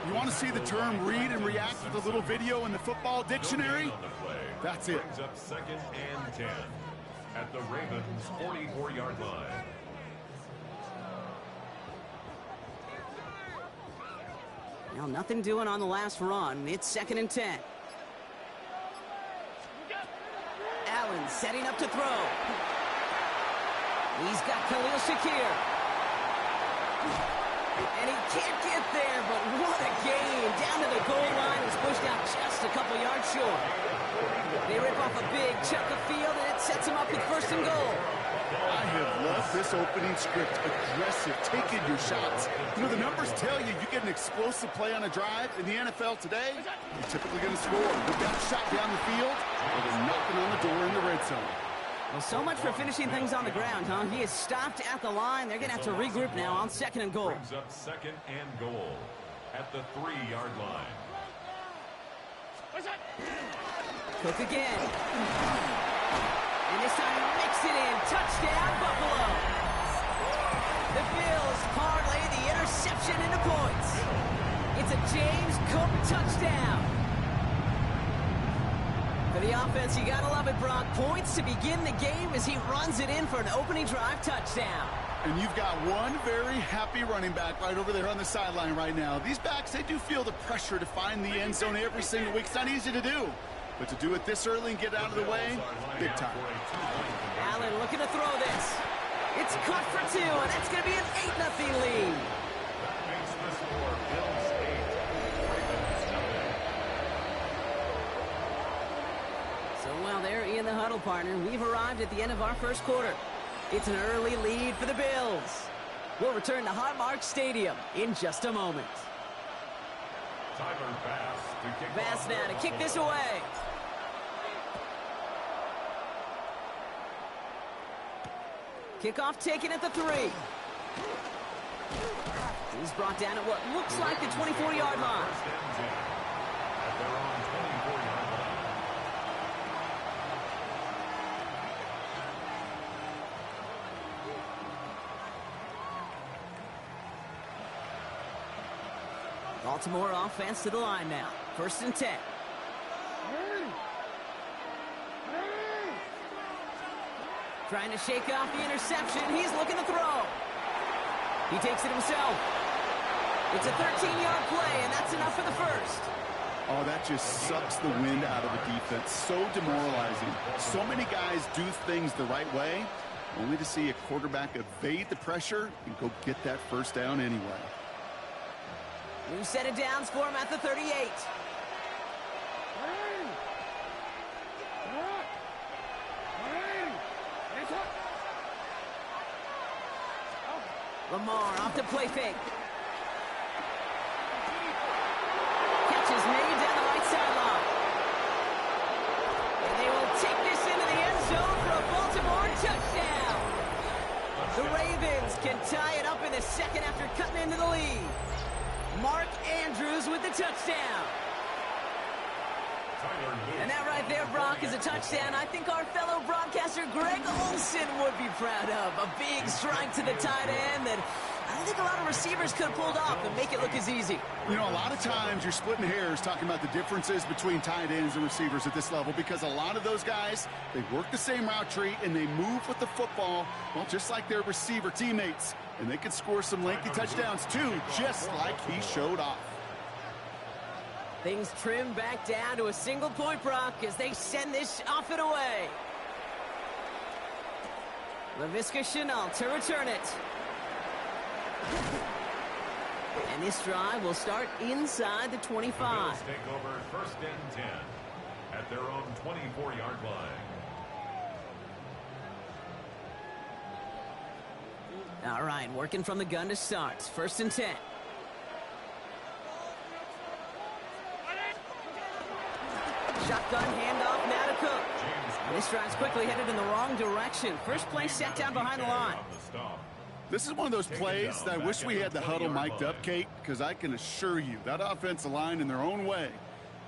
You want to see the term read and react with a little video in the football dictionary? That's it. Brings up 2nd and 10 at the Ravens' 44-yard line. Well, nothing doing on the last run. It's 2nd and 10. Allen setting up to throw. He's got Khalil Shakir. And he can't get there, but what a game. Down to the goal line. He's pushed out just a couple yards short. They rip off a big chunk of field, and it sets him up with 1st and goal. I have loved this opening script. Aggressive, taking your shots. You know, the numbers tell you get an explosive play on a drive. In the NFL today, you're typically going to score. They've got a shot down the field, or they're knocking on the door in the red zone. Well, so much for finishing things on the ground, huh? He is stopped at the line. They're going to have to regroup now on 2nd and goal. Brings up 2nd and goal at the 3-yard line. Cook again. And this time he makes it in. Touchdown, Buffalo. The Bills parlay the interception into points. It's a James Cook touchdown. For the offense, you gotta love it, Brock. Points to begin the game as he runs it in for an opening drive touchdown. And you've got one very happy running back right over there on the sideline right now. These backs, they do feel the pressure to find the end zone every single week. It's not easy to do. But to do it this early and get out of the way, big time. Allen looking to throw this. It's caught for 2, and that's going to be an 8-0 lead. That makes the score Bills 8, Ravens 0. So while they're in the huddle, partner, we've arrived at the end of our first quarter. It's an early lead for the Bills. We'll return to Highmark Stadium in just a moment. Tyler Bass to kick Bass off now to kick this away. Kickoff taken at the 3. He's brought down at what looks like the 24-yard line. 1st and 10 at their own 24-yard line. Baltimore offense to the line now. 1st and 10. Trying to shake off the interception. He's looking to throw. He takes it himself. It's a 13-yard play, and that's enough for the 1st. Oh, that just sucks the wind out of a defense. So demoralizing. So many guys do things the right way, only to see a quarterback evade the pressure and go get that 1st down anyway. New set of downs for him at the 38. Lamar off the play fake. Catch is made down the right sideline. And they will take this into the end zone for a Baltimore touchdown. The Ravens can tie it up in the 2nd after cutting into the lead. Mark Andrews with the touchdown. And that right there, Brock, is a touchdown I think our fellow broadcaster Greg Olsen would be proud of. A big strike to the tight end that I don't think a lot of receivers could have pulled off and make it look as easy. You know, a lot of times you're splitting hairs talking about the differences between tight ends and receivers at this level because a lot of those guys, they work the same route tree and they move with the football, well, just like their receiver teammates. And they can score some lengthy touchdowns too, just like he showed off. Things trim back down to a single point, Brock, as they send this off and away. Laviska Shenault to return it. And this drive will start inside the 25. The Bills take over 1st and 10 at their own 24-yard line. All right, working from the gun to start. 1st and 10. Shotgun handoff now to Cook. And this drive's quickly headed in the wrong direction. First play set down behind the line. This is one of those plays that I wish we had the huddle mic'd up, Kate, because I can assure you that offensive line in their own way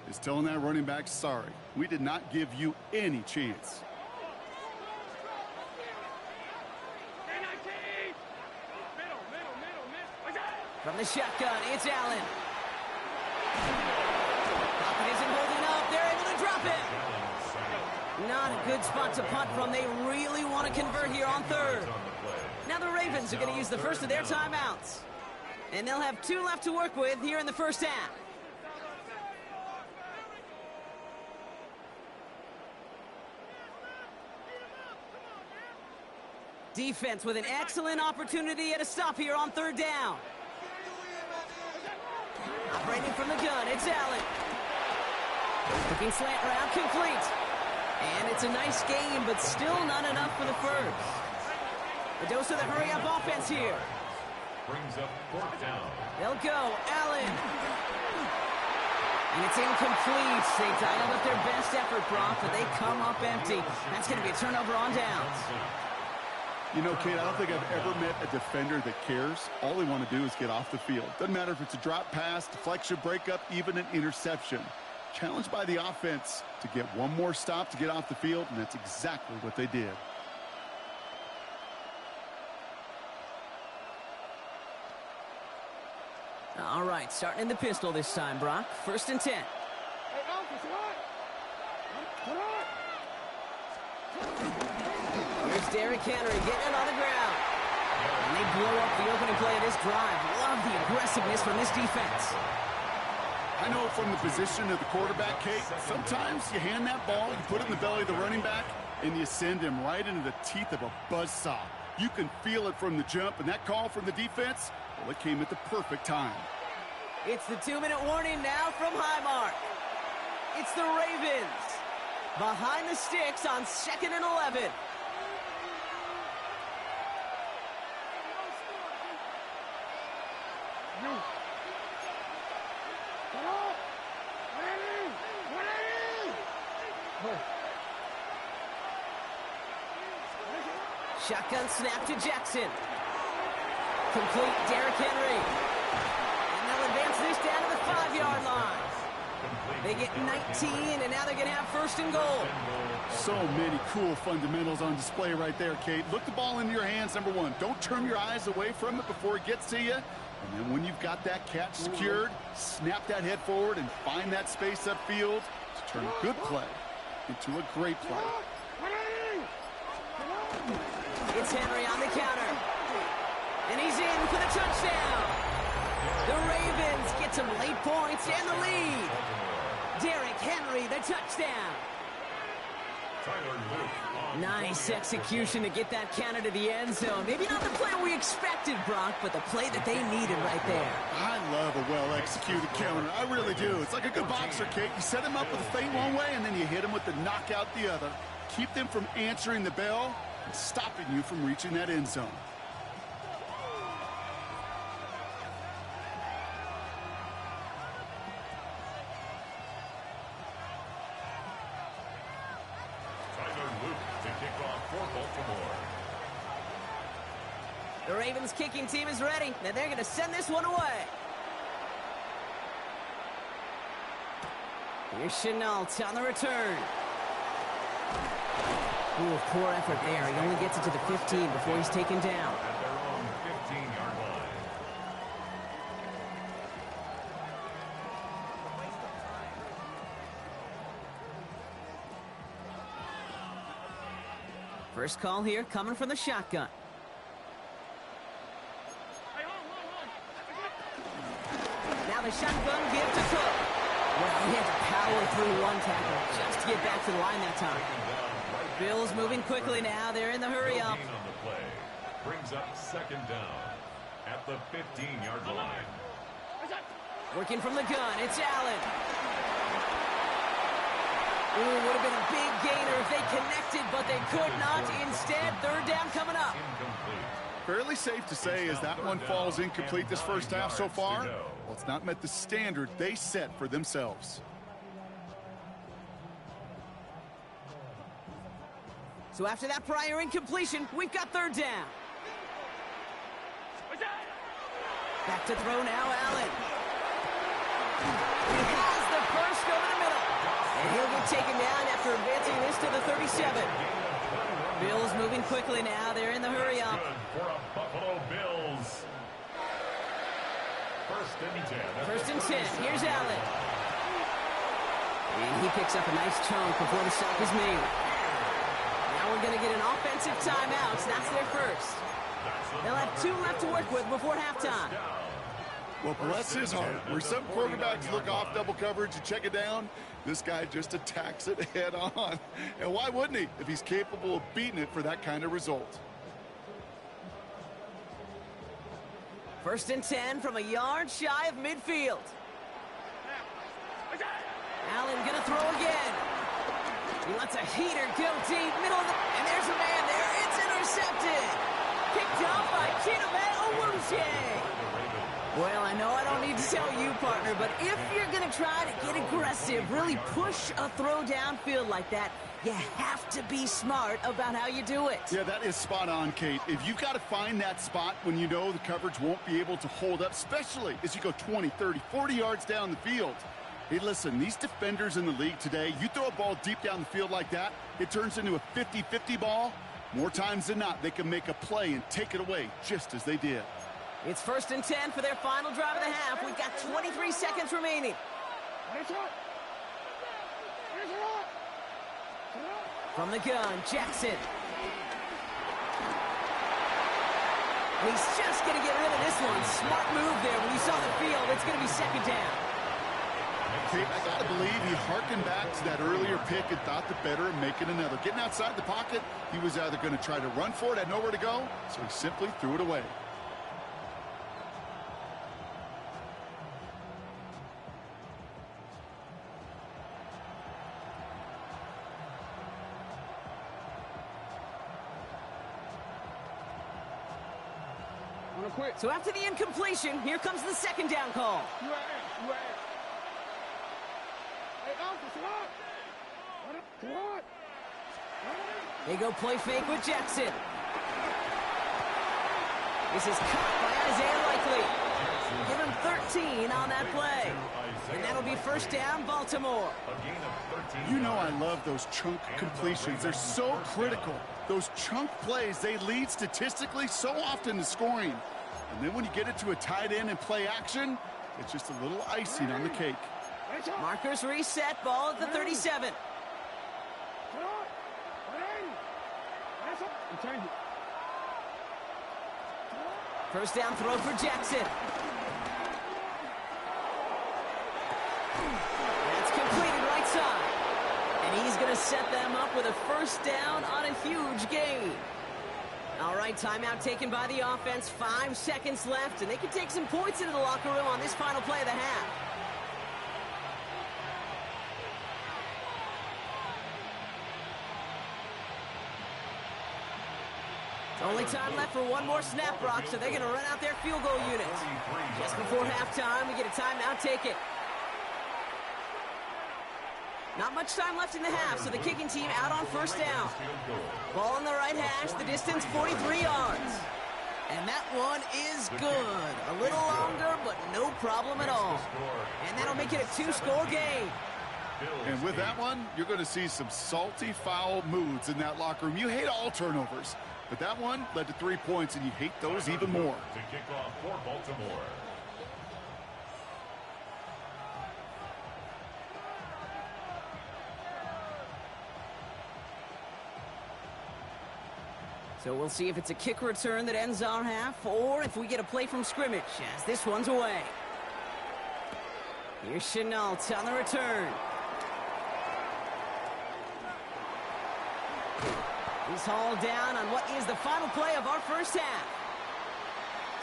is telling that running back, sorry, we did not give you any chance. From the shotgun, it's Allen. Pocket isn't holding up. They're able to drop it. Not a good spot to punt from. They really want to convert here on third. Now the Ravens are going to use the first of their timeouts. And they'll have 2 left to work with here in the first half. Defense with an excellent opportunity at a stop here on third down. Operating from the gun, it's Allen. Looking slant route, complete. And it's a nice game, but still not enough for the first. A dose of the hurry-up offense here. Brings up 4th down. They'll go, Allen. And it's incomplete. They dialed up their best effort, Brock, but they come up empty. That's going to be a turnover on downs. You know, Kate, I don't think I've ever met a defender that cares. All they want to do is get off the field. Doesn't matter if it's a drop pass, deflection, breakup, even an interception. Challenged by the offense to get one more stop to get off the field, and that's exactly what they did. All right, starting in the pistol this time, Brock. 1st and 10. Here's Derrick Henry getting it on the ground. And they blow up the opening play of this drive. Love the aggressiveness from this defense. I know from the position of the quarterback, Kate, sometimes you hand that ball, you put it in the belly of the running back, and you send him right into the teeth of a buzzsaw. You can feel it from the jump, and that call from the defense, well, it came at the perfect time. It's the 2-minute warning now from Highmark. It's the Ravens behind the sticks on 2nd and 11. Shotgun snap to Jackson. Complete, Derrick Henry. And they'll advance this down to the 5-yard line. They get 19, and now they're going to have 1st and goal. So many cool fundamentals on display right there, Kate. Look the ball into your hands, number 1. Don't turn your eyes away from it before it gets to you. And then when you've got that catch secured, snap that head forward and find that space upfield to turn a good play into a great play. It's Henry on the counter. And he's in for the touchdown. The Ravens get some late points and the lead. Derrick Henry, the touchdown. Nice execution to get that counter to the end zone. Maybe not the play we expected, Brock, but the play that they needed right there. I love a well-executed counter. I really do. It's like a good boxer, Kate. You set him up with a feint one way, and then you hit him with the knockout the other. Keep them from answering the bell and stopping you from reaching that end zone. The Ravens kicking team is ready. Now they're going to send this one away. Here's Chenault on the return. Ooh, poor effort there. He only gets it to the 15 before he's taken down. At their own 15-yard line. First call here coming from the shotgun. Now the shotgun give to Cook. Well, he had to power through one tackle just to get back to the line that time. Bills moving quickly now. They're in the hurry-up. On the play. Brings up 2nd down at the 15-yard line. Working from the gun, it's Allen. Ooh, would have been a big gainer if they connected, but they could not. Instead, 3rd down coming up. Incomplete. Fairly safe to say as that one falls incomplete this first half so far, well, it's not met the standard they set for themselves. So after that prior incompletion, we've got 3rd down. Back to throw now, Allen. He has the first over the middle. And he'll get taken down after advancing this to the 37. Bills moving quickly now. They're in the hurry-up. Good for a Buffalo Bills. First and 10. Here's Allen. And he picks up a nice chunk before the stop is made. Now we're going to get an offensive timeout. That's their first. They'll have 2 left to work with before halftime. Well, bless his heart. Where some quarterbacks look off double coverage and check it down, this guy just attacks it head on. And why wouldn't he if he's capable of beating it for that kind of result? First and 10 from a yard shy of midfield. Allen gonna throw again. He lets a heater go deep, middle of the... And there's a man there. It's intercepted. Picked up by Kinamet Owuche. Well, I know I don't need to tell you, partner, but if you're going to try to get aggressive, really push a throw downfield like that, you have to be smart about how you do it. Yeah, that is spot on, Kate. If you've got to find that spot when you know the coverage won't be able to hold up, especially as you go 20, 30, 40 yards down the field. Hey, listen, these defenders in the league today, you throw a ball deep down the field like that, it turns into a 50-50 ball. More times than not, they can make a play and take it away just as they did. It's first and 10 for their final drive of the half. We've got 23 seconds remaining. From the gun, Jackson. He's just going to get rid of this one. Smart move there. When you saw the field, it's going to be second down. Kate, I got to believe he harkened back to that earlier pick and thought the better of making another. Getting outside the pocket, he was either going to try to run for it, had nowhere to go, so he simply threw it away. So after the incompletion, here comes the second down call. They go play fake with Jackson. This is caught by Isaiah Likely. Give him 13 on that play. And that'll be first down, Baltimore. You know I love those chunk completions. They're so critical. Those chunk plays, they lead statistically so often to scoring. And then when you get it to a tight end and play action, it's just a little icing on the cake. Markers reset, ball at the 37. First down throw for Jackson. That's completed right side. And he's going to set them up with a first down on a huge gain. All right, timeout taken by the offense. 5 seconds left, and they can take some points into the locker room on this final play of the half. Only time left for one more snap, Brock, so they're going to run out their field goal units. Just before halftime, we get a timeout taken. Not much time left in the half, so the kicking team out on first down. Ball on the right hash, the distance 43 yards. And that one is good. A little longer, but no problem at all. And that'll make it a 2-score game. And with that one, you're going to see some salty, foul moods in that locker room. You hate all turnovers, but that one led to 3 points, and you hate those even more. To kick off for Baltimore. So we'll see if it's a kick return that ends our half, or if we get a play from scrimmage, as this one's away. Here's Chenault on the return. He's hauled down on what is the final play of our first half.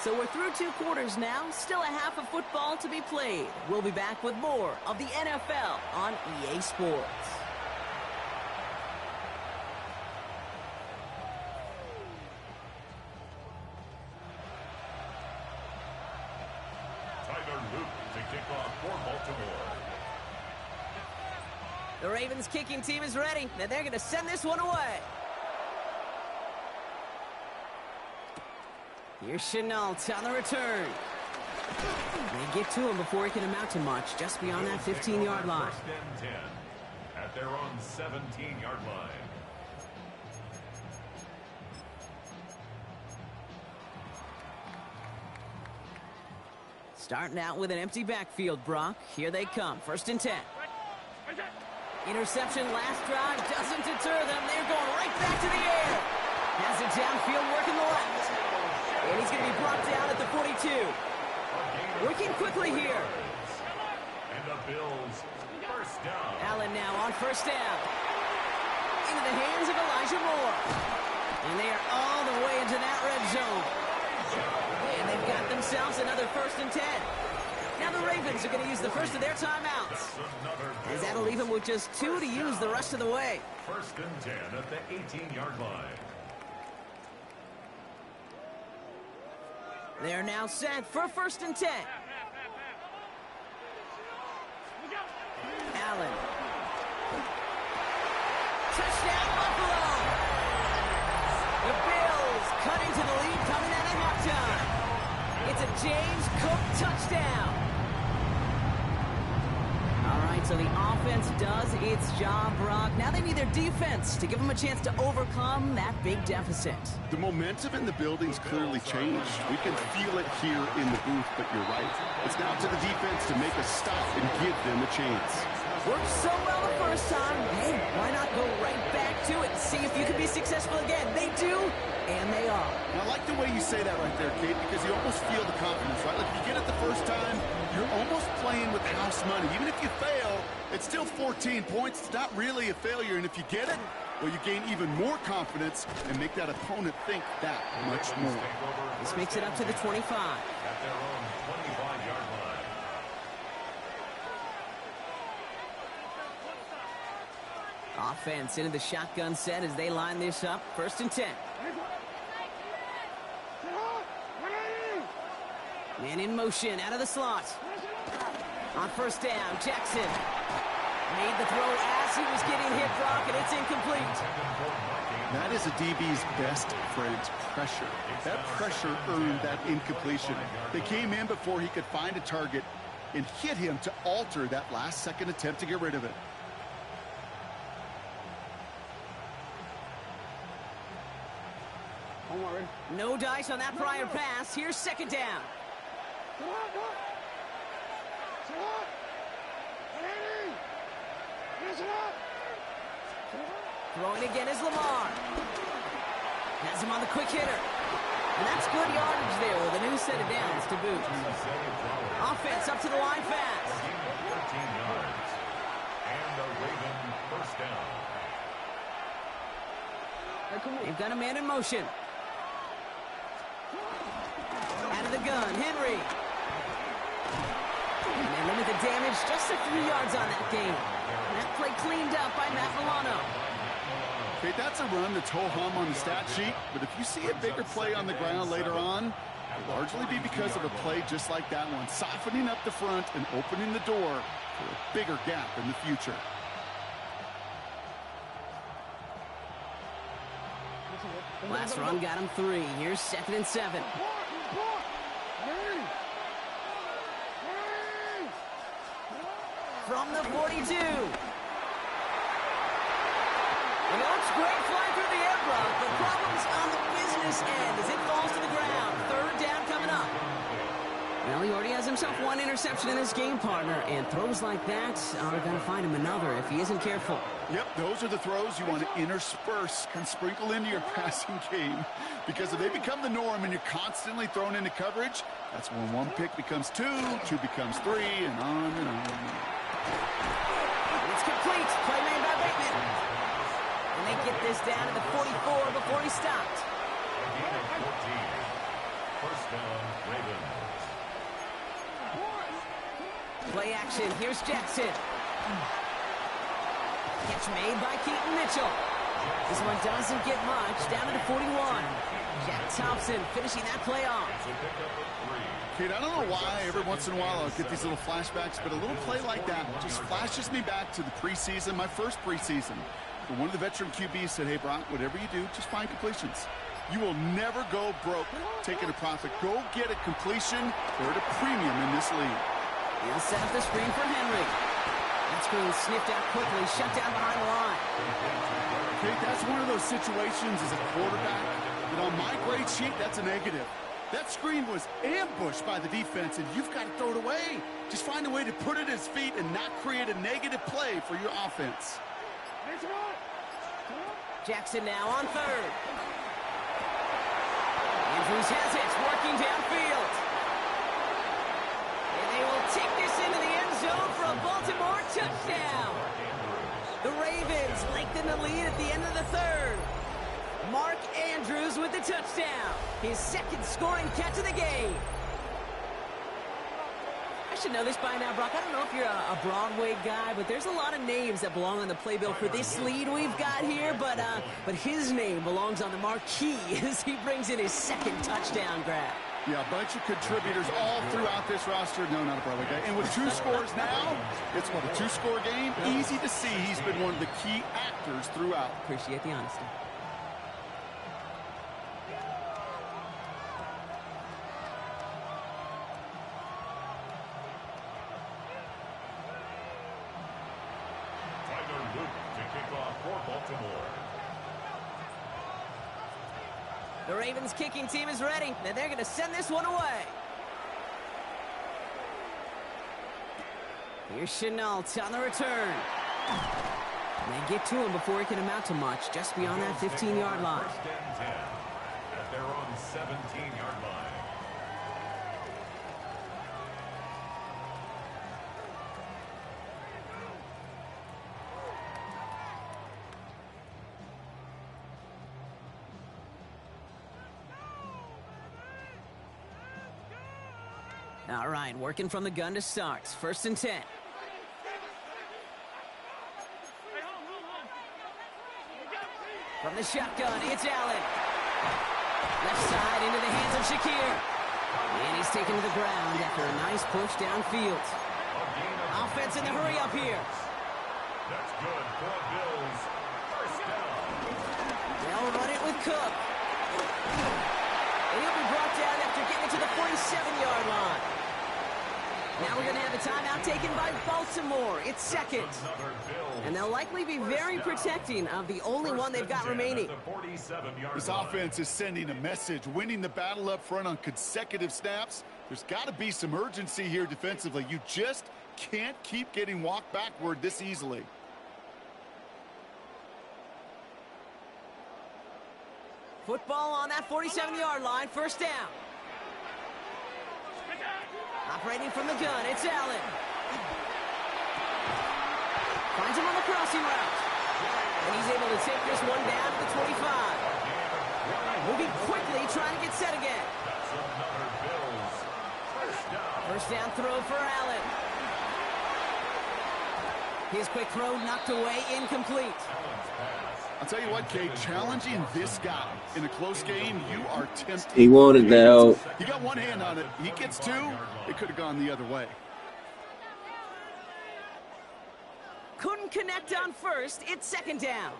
So we're through 2 quarters now, still a half of football to be played. We'll be back with more of the NFL on EA Sports. The Ravens kicking team is ready, and they're going to send this one away. Here's Chenault on the return. They get to him before he can amount to much, just beyond that 15-yard line. First and 10 at their own 17-yard line. Starting out with an empty backfield, Brock. Here they come. 1st and 10. Interception last drive doesn't deter them. They're going right back to the air. Has it downfield, working the left. And he's going to be brought down at the 42. Working quickly here. And the Bills, 1st down. Allen now on 1st down. Into the hands of Elijah Moore. And they are all the way into that red zone. And they've got themselves another 1st and 10. Now the Ravens are going to use the first of their timeouts. As that'll leave them with just 2 to use the rest of the way. 1st and 10 at the 18-yard line. They're now set for 1st and 10. Allen. Touchdown, Buffalo! The Bills cutting to the lead coming out of halftime. It's a James Cook touchdown. All right, so the offense does its job, Brock. Now they need their defense to give them a chance to overcome that big deficit. The momentum in the building's clearly changed. We can feel it here in the booth, but you're right. It's now to the defense to make a stop and give them a chance. Worked so well the first time. Hey, why not go right back to it and see if you can be successful again? They do, and they are. And I like the way you say that right there, Kate, because you almost feel the confidence, right? Like if you get it the first time, you're almost playing with house money. Even if you fail, it's still 14 points. It's not really a failure. And if you get it, well, you gain even more confidence and make that opponent think that much more. This makes it up to the 25. At their own 25-yard line. Offense into the shotgun set as they line this up. 1st and 10. Man in motion out of the slot. On 1st down, Jackson made the throw as he was getting hit, Brock, and it's incomplete. That is a DB's best friend, pressure. That pressure earned that incompletion. They came in before he could find a target and hit him to alter that last-second attempt to get rid of it. No dice on that prior pass. Here's 2nd down. Throwing again is Lamar. Has him on the quick hitter. And that's good yardage there with a new set of downs to boot. Offense up to the line fast. 13 yards. And the Raven 1st down. They've got a man in motion. Out of the gun, Henry. And they limit the damage just a few yards on that game. And that play cleaned up by Matt Milano. Okay, that's a run that's ho-hum on the stat sheet, but if you see a bigger play on the ground later on, it'll largely be because of a play just like that one, softening up the front and opening the door for a bigger gap in the future. Last run got him 3. Here's 2nd and 7. From the 42. And it looks great flying through the air, Brock, but problems on the business end as it falls to the ground. 3rd down coming up. Well, he already has himself 1 interception in this game, partner, and throws like that are going to find him another if he isn't careful. Yep, those are the throws you want to intersperse and sprinkle into your passing game, because if they become the norm and you're constantly thrown into coverage, that's when 1 pick becomes 2, 2 becomes 3, and on and on. It's complete. Play made by Bateman. And they get this down to the 44 before he stopped. Gain of 14. 1st down, Ravens. Play action. Here's Jackson. Catch made by Keaton Mitchell. This one doesn't get much. Down to the 41. Jack Thompson finishing that play off. Kid, I don't know why every once in a while I'll get these little flashbacks, but a little play like that just flashes me back to the preseason, my first preseason. One of the veteran QBs said, hey, Brock, whatever you do, just find completions. You will never go broke taking a profit. Go get a completion. They're at a premium in this league. He'll set up the screen for Henry. That screen sniffed out quickly, shut down behind the line. Okay, that's one of those situations as a quarterback that on my grade sheet, that's a negative. That screen was ambushed by the defense, and you've got to throw it away. Just find a way to put it at his feet and not create a negative play for your offense. Jackson now on third. Andrews has it, working downfield. And they will take this into the end zone for a Baltimore touchdown. The Ravens lengthen the lead at the end of the third. Mark Andrews with the touchdown. His second scoring catch of the game. I should know this by now, Brock. I don't know if you're a Broadway guy, but there's a lot of names that belong on the playbill for this lead we've got here. But his name belongs on the marquee as he brings in his second touchdown grab. Yeah, a bunch of contributors all throughout this roster. No, not a Broadway guy. And with 2 scores now, it's what, a 2-score game? Easy to see he's been one of the key actors throughout. Appreciate the honesty. The Ravens kicking team is ready, and they're going to send this one away. Here's Chenault on the return. And they get to him before he can amount to much, just beyond that 15-yard line. First and 10 at their own 17-yard line. All right, working from the gun to start. First and 10. From the shotgun, it's Allen. Left side into the hands of Shakir. And he's taken to the ground after a nice push downfield. Offense in the hurry up here. That's good for Bills. First down. They'll run it with Cook. And he'll be brought down after getting to the 47-yard line. Now we're going to have a timeout taken by Baltimore. It's second. And they'll likely be very protecting of the only one they've got remaining. This offense is sending a message. Winning the battle up front on consecutive snaps. There's got to be some urgency here defensively. You just can't keep getting walked backward this easily. Football on that 47-yard line. First down. Operating from the gun, it's Allen. Finds him on the crossing route. And he's able to take this one down to the 25. Moving quickly, trying to get set again. First down throw for Allen. His quick throw knocked away, incomplete. I'll tell you what, Kate, challenging this guy in a close game, you are tempted. He wanted the help. You got one hand on it. He gets 2. It could have gone the other way. Couldn't connect on first. It's second down.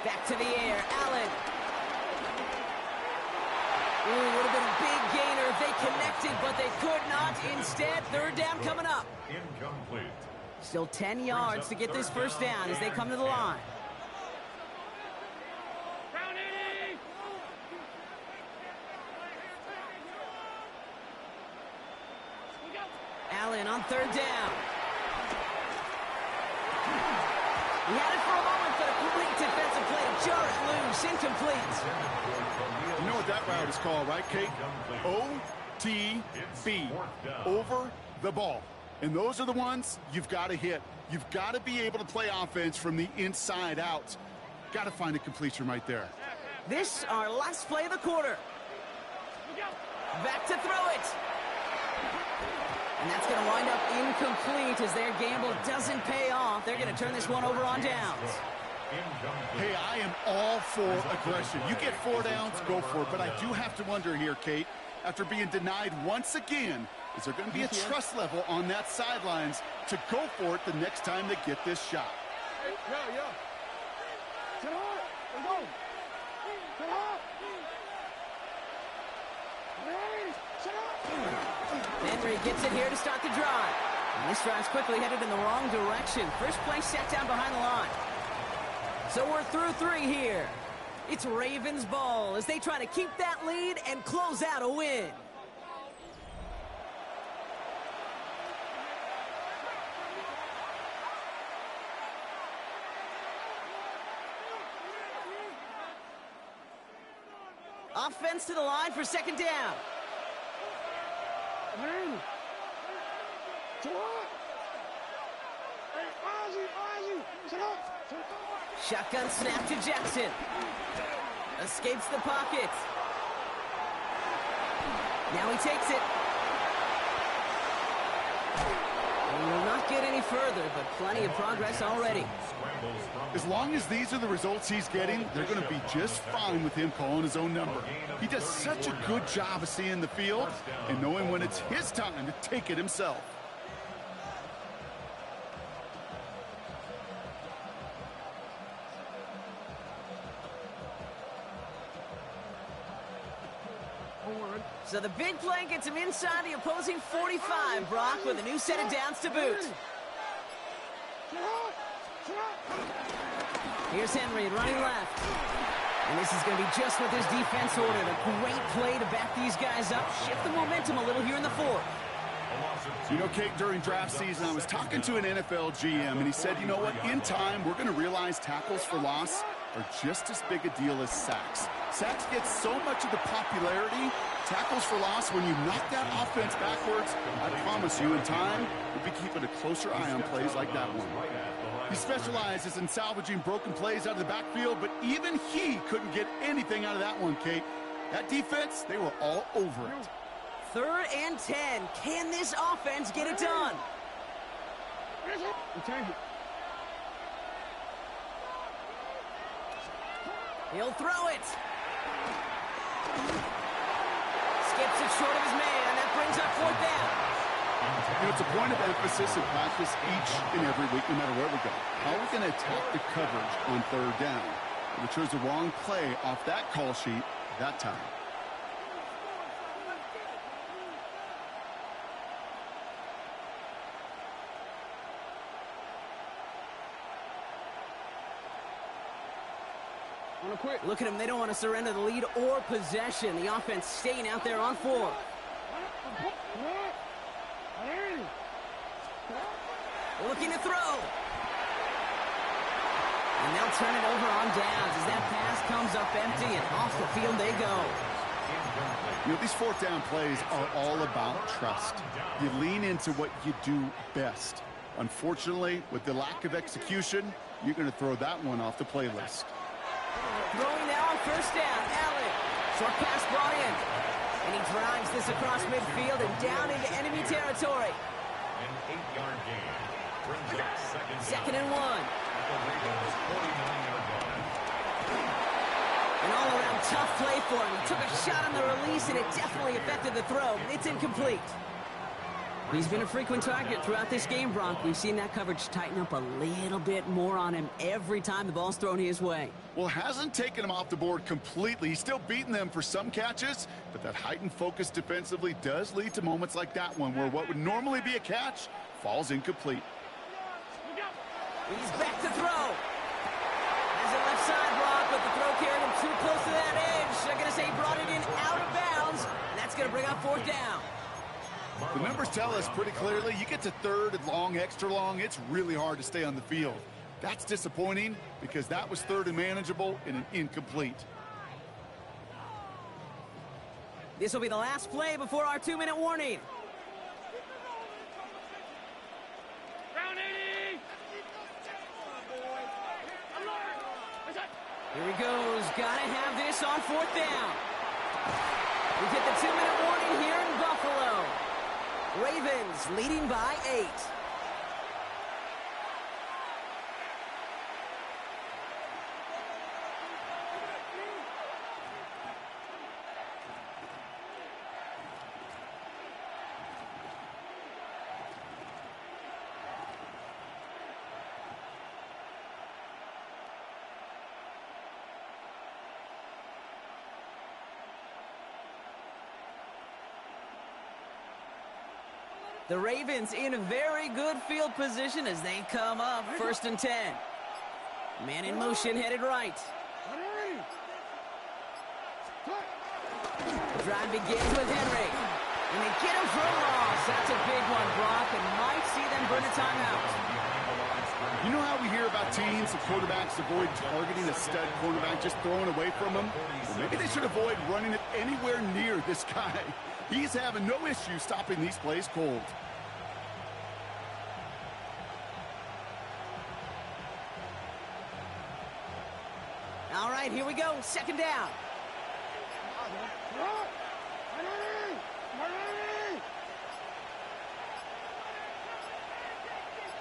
Back to the air. Allen. Ooh, would have been a big gainer if they connected, but they could not. Instead, third down coming up. Incomplete. Still 10 yards to get this first down as they come to the line. Allen on third down. He had it for a moment, but a great defensive play to jar it loose. Incomplete. You know what that route is called, right, Kate? OTB. Over the ball. And those are the ones you've got to hit. You've got to be able to play offense from the inside out. Got to find a completion right there. This our last play of the quarter. Back to throw it. And that's going to wind up incomplete as their gamble doesn't pay off. They're going to turn this one over on downs. Hey, I am all for aggression. You get 4 downs, go for it. But I do have to wonder here, Kate, after being denied once again, is there going to be a trust level on that sidelines to go for it the next time they get this shot? Henry gets it here to start the drive. And this drive's quickly headed in the wrong direction. First play set down behind the line. So we're through 3 here. It's Ravens ball as they try to keep that lead and close out a win. Offense to the line for second down. Shotgun snap to Jackson. Escapes the pocket. Now he takes it. He will not get any further, but plenty of progress already. As long as these are the results he's getting, they're going to be just fine with him calling his own number. He does such a good job of seeing the field and knowing when it's his time to take it himself. So the big play gets him inside the opposing 45, Brock, with a new set of downs to boot. Here's Henry running left. And this is going to be just what this defense ordered. A great play to back these guys up, shift the momentum a little here in the fourth. You know, Kate, during draft season, I was talking to an NFL GM, and he said, you know what, in time, we're going to realize tackles for loss are just as big a deal as sacks. Sacks get so much of the popularity. Tackles for loss, when you knock that offense backwards, I promise you, in time, we'll be keeping a closer eye on plays like that one. He specializes in salvaging broken plays out of the backfield, but even he couldn't get anything out of that one, Kate. That defense, they were all over it. 3rd and 10. Can this offense get it done? He'll throw it. Skips it short of his man. That brings up 4th down. You know, it's a point of emphasis in practice each and every week, no matter where we go. How are we going to attack the coverage on 3rd down? We chose the wrong play off that call sheet that time. Look at them. They don't want to surrender the lead or possession. The offense staying out there on 4. Looking to throw. And they'll turn it over on downs as that pass comes up empty and off the field they go. You know, these 4th down plays are all about trust. You lean into what you do best. Unfortunately, with the lack of execution, you're going to throw that one off the playlist. Throwing now on 1st down. Allen. Short pass brought in. And he drives this across midfield and down into enemy territory. An 8-yard gain. Brings up 2nd and 1. An all-around tough play for him. He took a shot on the release, and it definitely affected the throw. It's incomplete. He's been a frequent target throughout this game, Bronk. We've seen that coverage tighten up a little bit more on him every time the ball's thrown his way. Well, hasn't taken him off the board completely. He's still beating them for some catches, but that heightened focus defensively does lead to moments like that one where what would normally be a catch falls incomplete. He's back to throw. Has it left side, Bronk, but the throw carried him too close to that edge. They're going to say he brought it in out of bounds, and that's going to bring up 4th down. The numbers tell us pretty clearly, you get to 3rd and long, extra long, it's really hard to stay on the field. That's disappointing because that was 3rd and manageable and an incomplete. This will be the last play before our 2-minute warning. Here he goes. Gotta have this on 4th down. We get the 2-minute warning here in Buffalo. Ravens leading by 8. The Ravens in a very good field position as they come up 1st and 10. Man in motion headed right. The drive begins with Henry. And they get him for a loss. That's a big one, Brock, and might see them burn a timeout. You know how we hear about teams and quarterbacks avoid targeting a stud quarterback, just throwing away from him? Well, maybe they should avoid running it anywhere near this guy. He's having no issue stopping these plays cold. All right, here we go. Second down.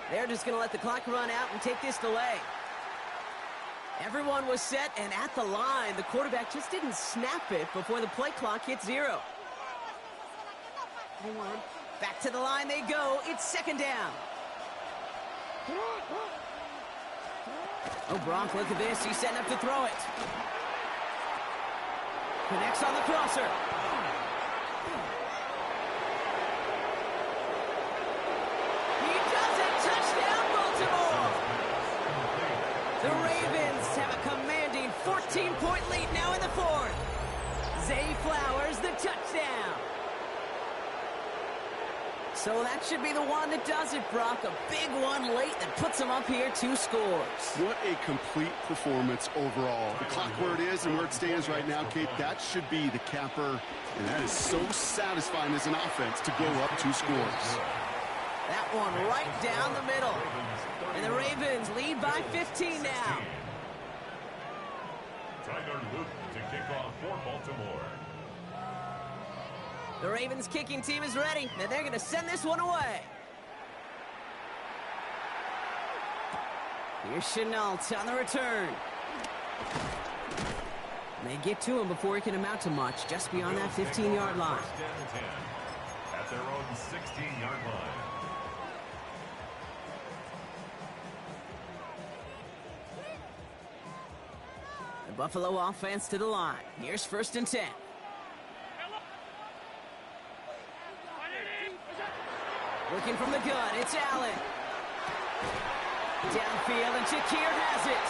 They're just going to let the clock run out and take this delay. Everyone was set and at the line. The quarterback just didn't snap it before the play clock hit 0. Back to the line they go. It's second down. Oh, Brock, look at this. He's setting up to throw it. Connects on the crosser. The Ravens have a commanding 14-point lead now in the fourth. Zay Flowers, the touchdown. So that should be the one that does it, Brock. A big one late that puts them up here 2 scores. What a complete performance overall. The clock where it is and where it stands right now, Kate, that should be the capper. And that is so satisfying as an offense to go up 2 scores. That one right down the middle. And the Ravens lead by 15 now. Tyler Luke to kick off for Baltimore. The Ravens kicking team is ready, and they're going to send this one away. Here's Chenault on the return. They get to him before he can amount to much, just beyond that 15-yard line. At their own 16-yard line. The Buffalo offense to the line. Here's 1st and 10. Looking from the gun, it's Allen. Downfield, and Shakir has it.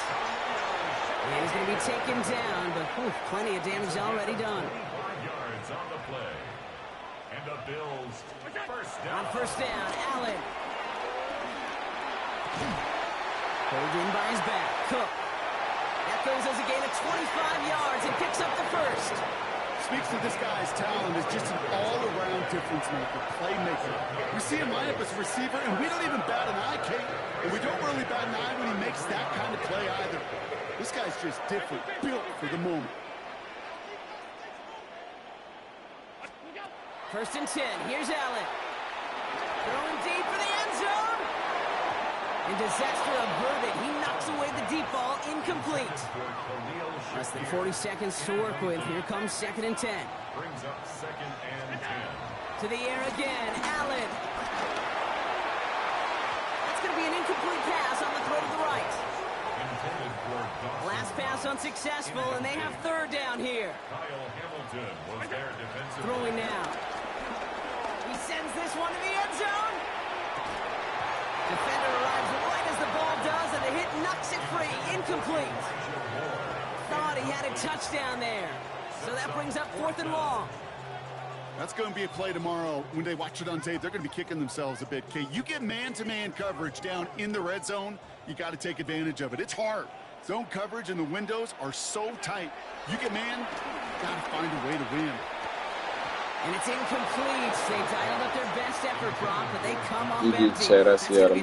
And he's going to be taken down, but plenty of damage already done. 5 yards on the play. And the Bills first down. On 1st down, Allen. Pulled in by his back. Cook. That goes as a gain of 25 yards and picks up the first. Speaks to this guy's talent as just an all-around difference maker, playmaker. We see him line up as a receiver, and we don't even bat an eye, Kate. And we don't really bat an eye when he makes that kind of play either. This guy's just different, built for the moment. 1st and 10. Here's Allen. Throwing deep for the end zone. And disaster averted. He knocks away the deep ball, incomplete. Less than 40 seconds to work with. Here comes 2nd and 10. Brings up 2nd and 10. To the air again, Allen. That's going to be an incomplete pass on the throw to the right. Last pass unsuccessful, and they have 3rd down here. Kyle Hamilton was their defensive. Throwing now. He sends this one to the end zone. Defender arrives right as the ball does, and the hit knocks it free. Incomplete. Thought he had a touchdown there. So that brings up 4th and long. That's going to be a play tomorrow. When they watch it on tape, they're going to be kicking themselves a bit. Kate, you get man-to-man coverage down in the red zone, you got to take advantage of it. It's hard. Zone coverage and the windows are so tight. You get man, got to find a way to win. And it's incomplete. They dialed up their best effort, Brock, but they come up You empty. did chat, I see out of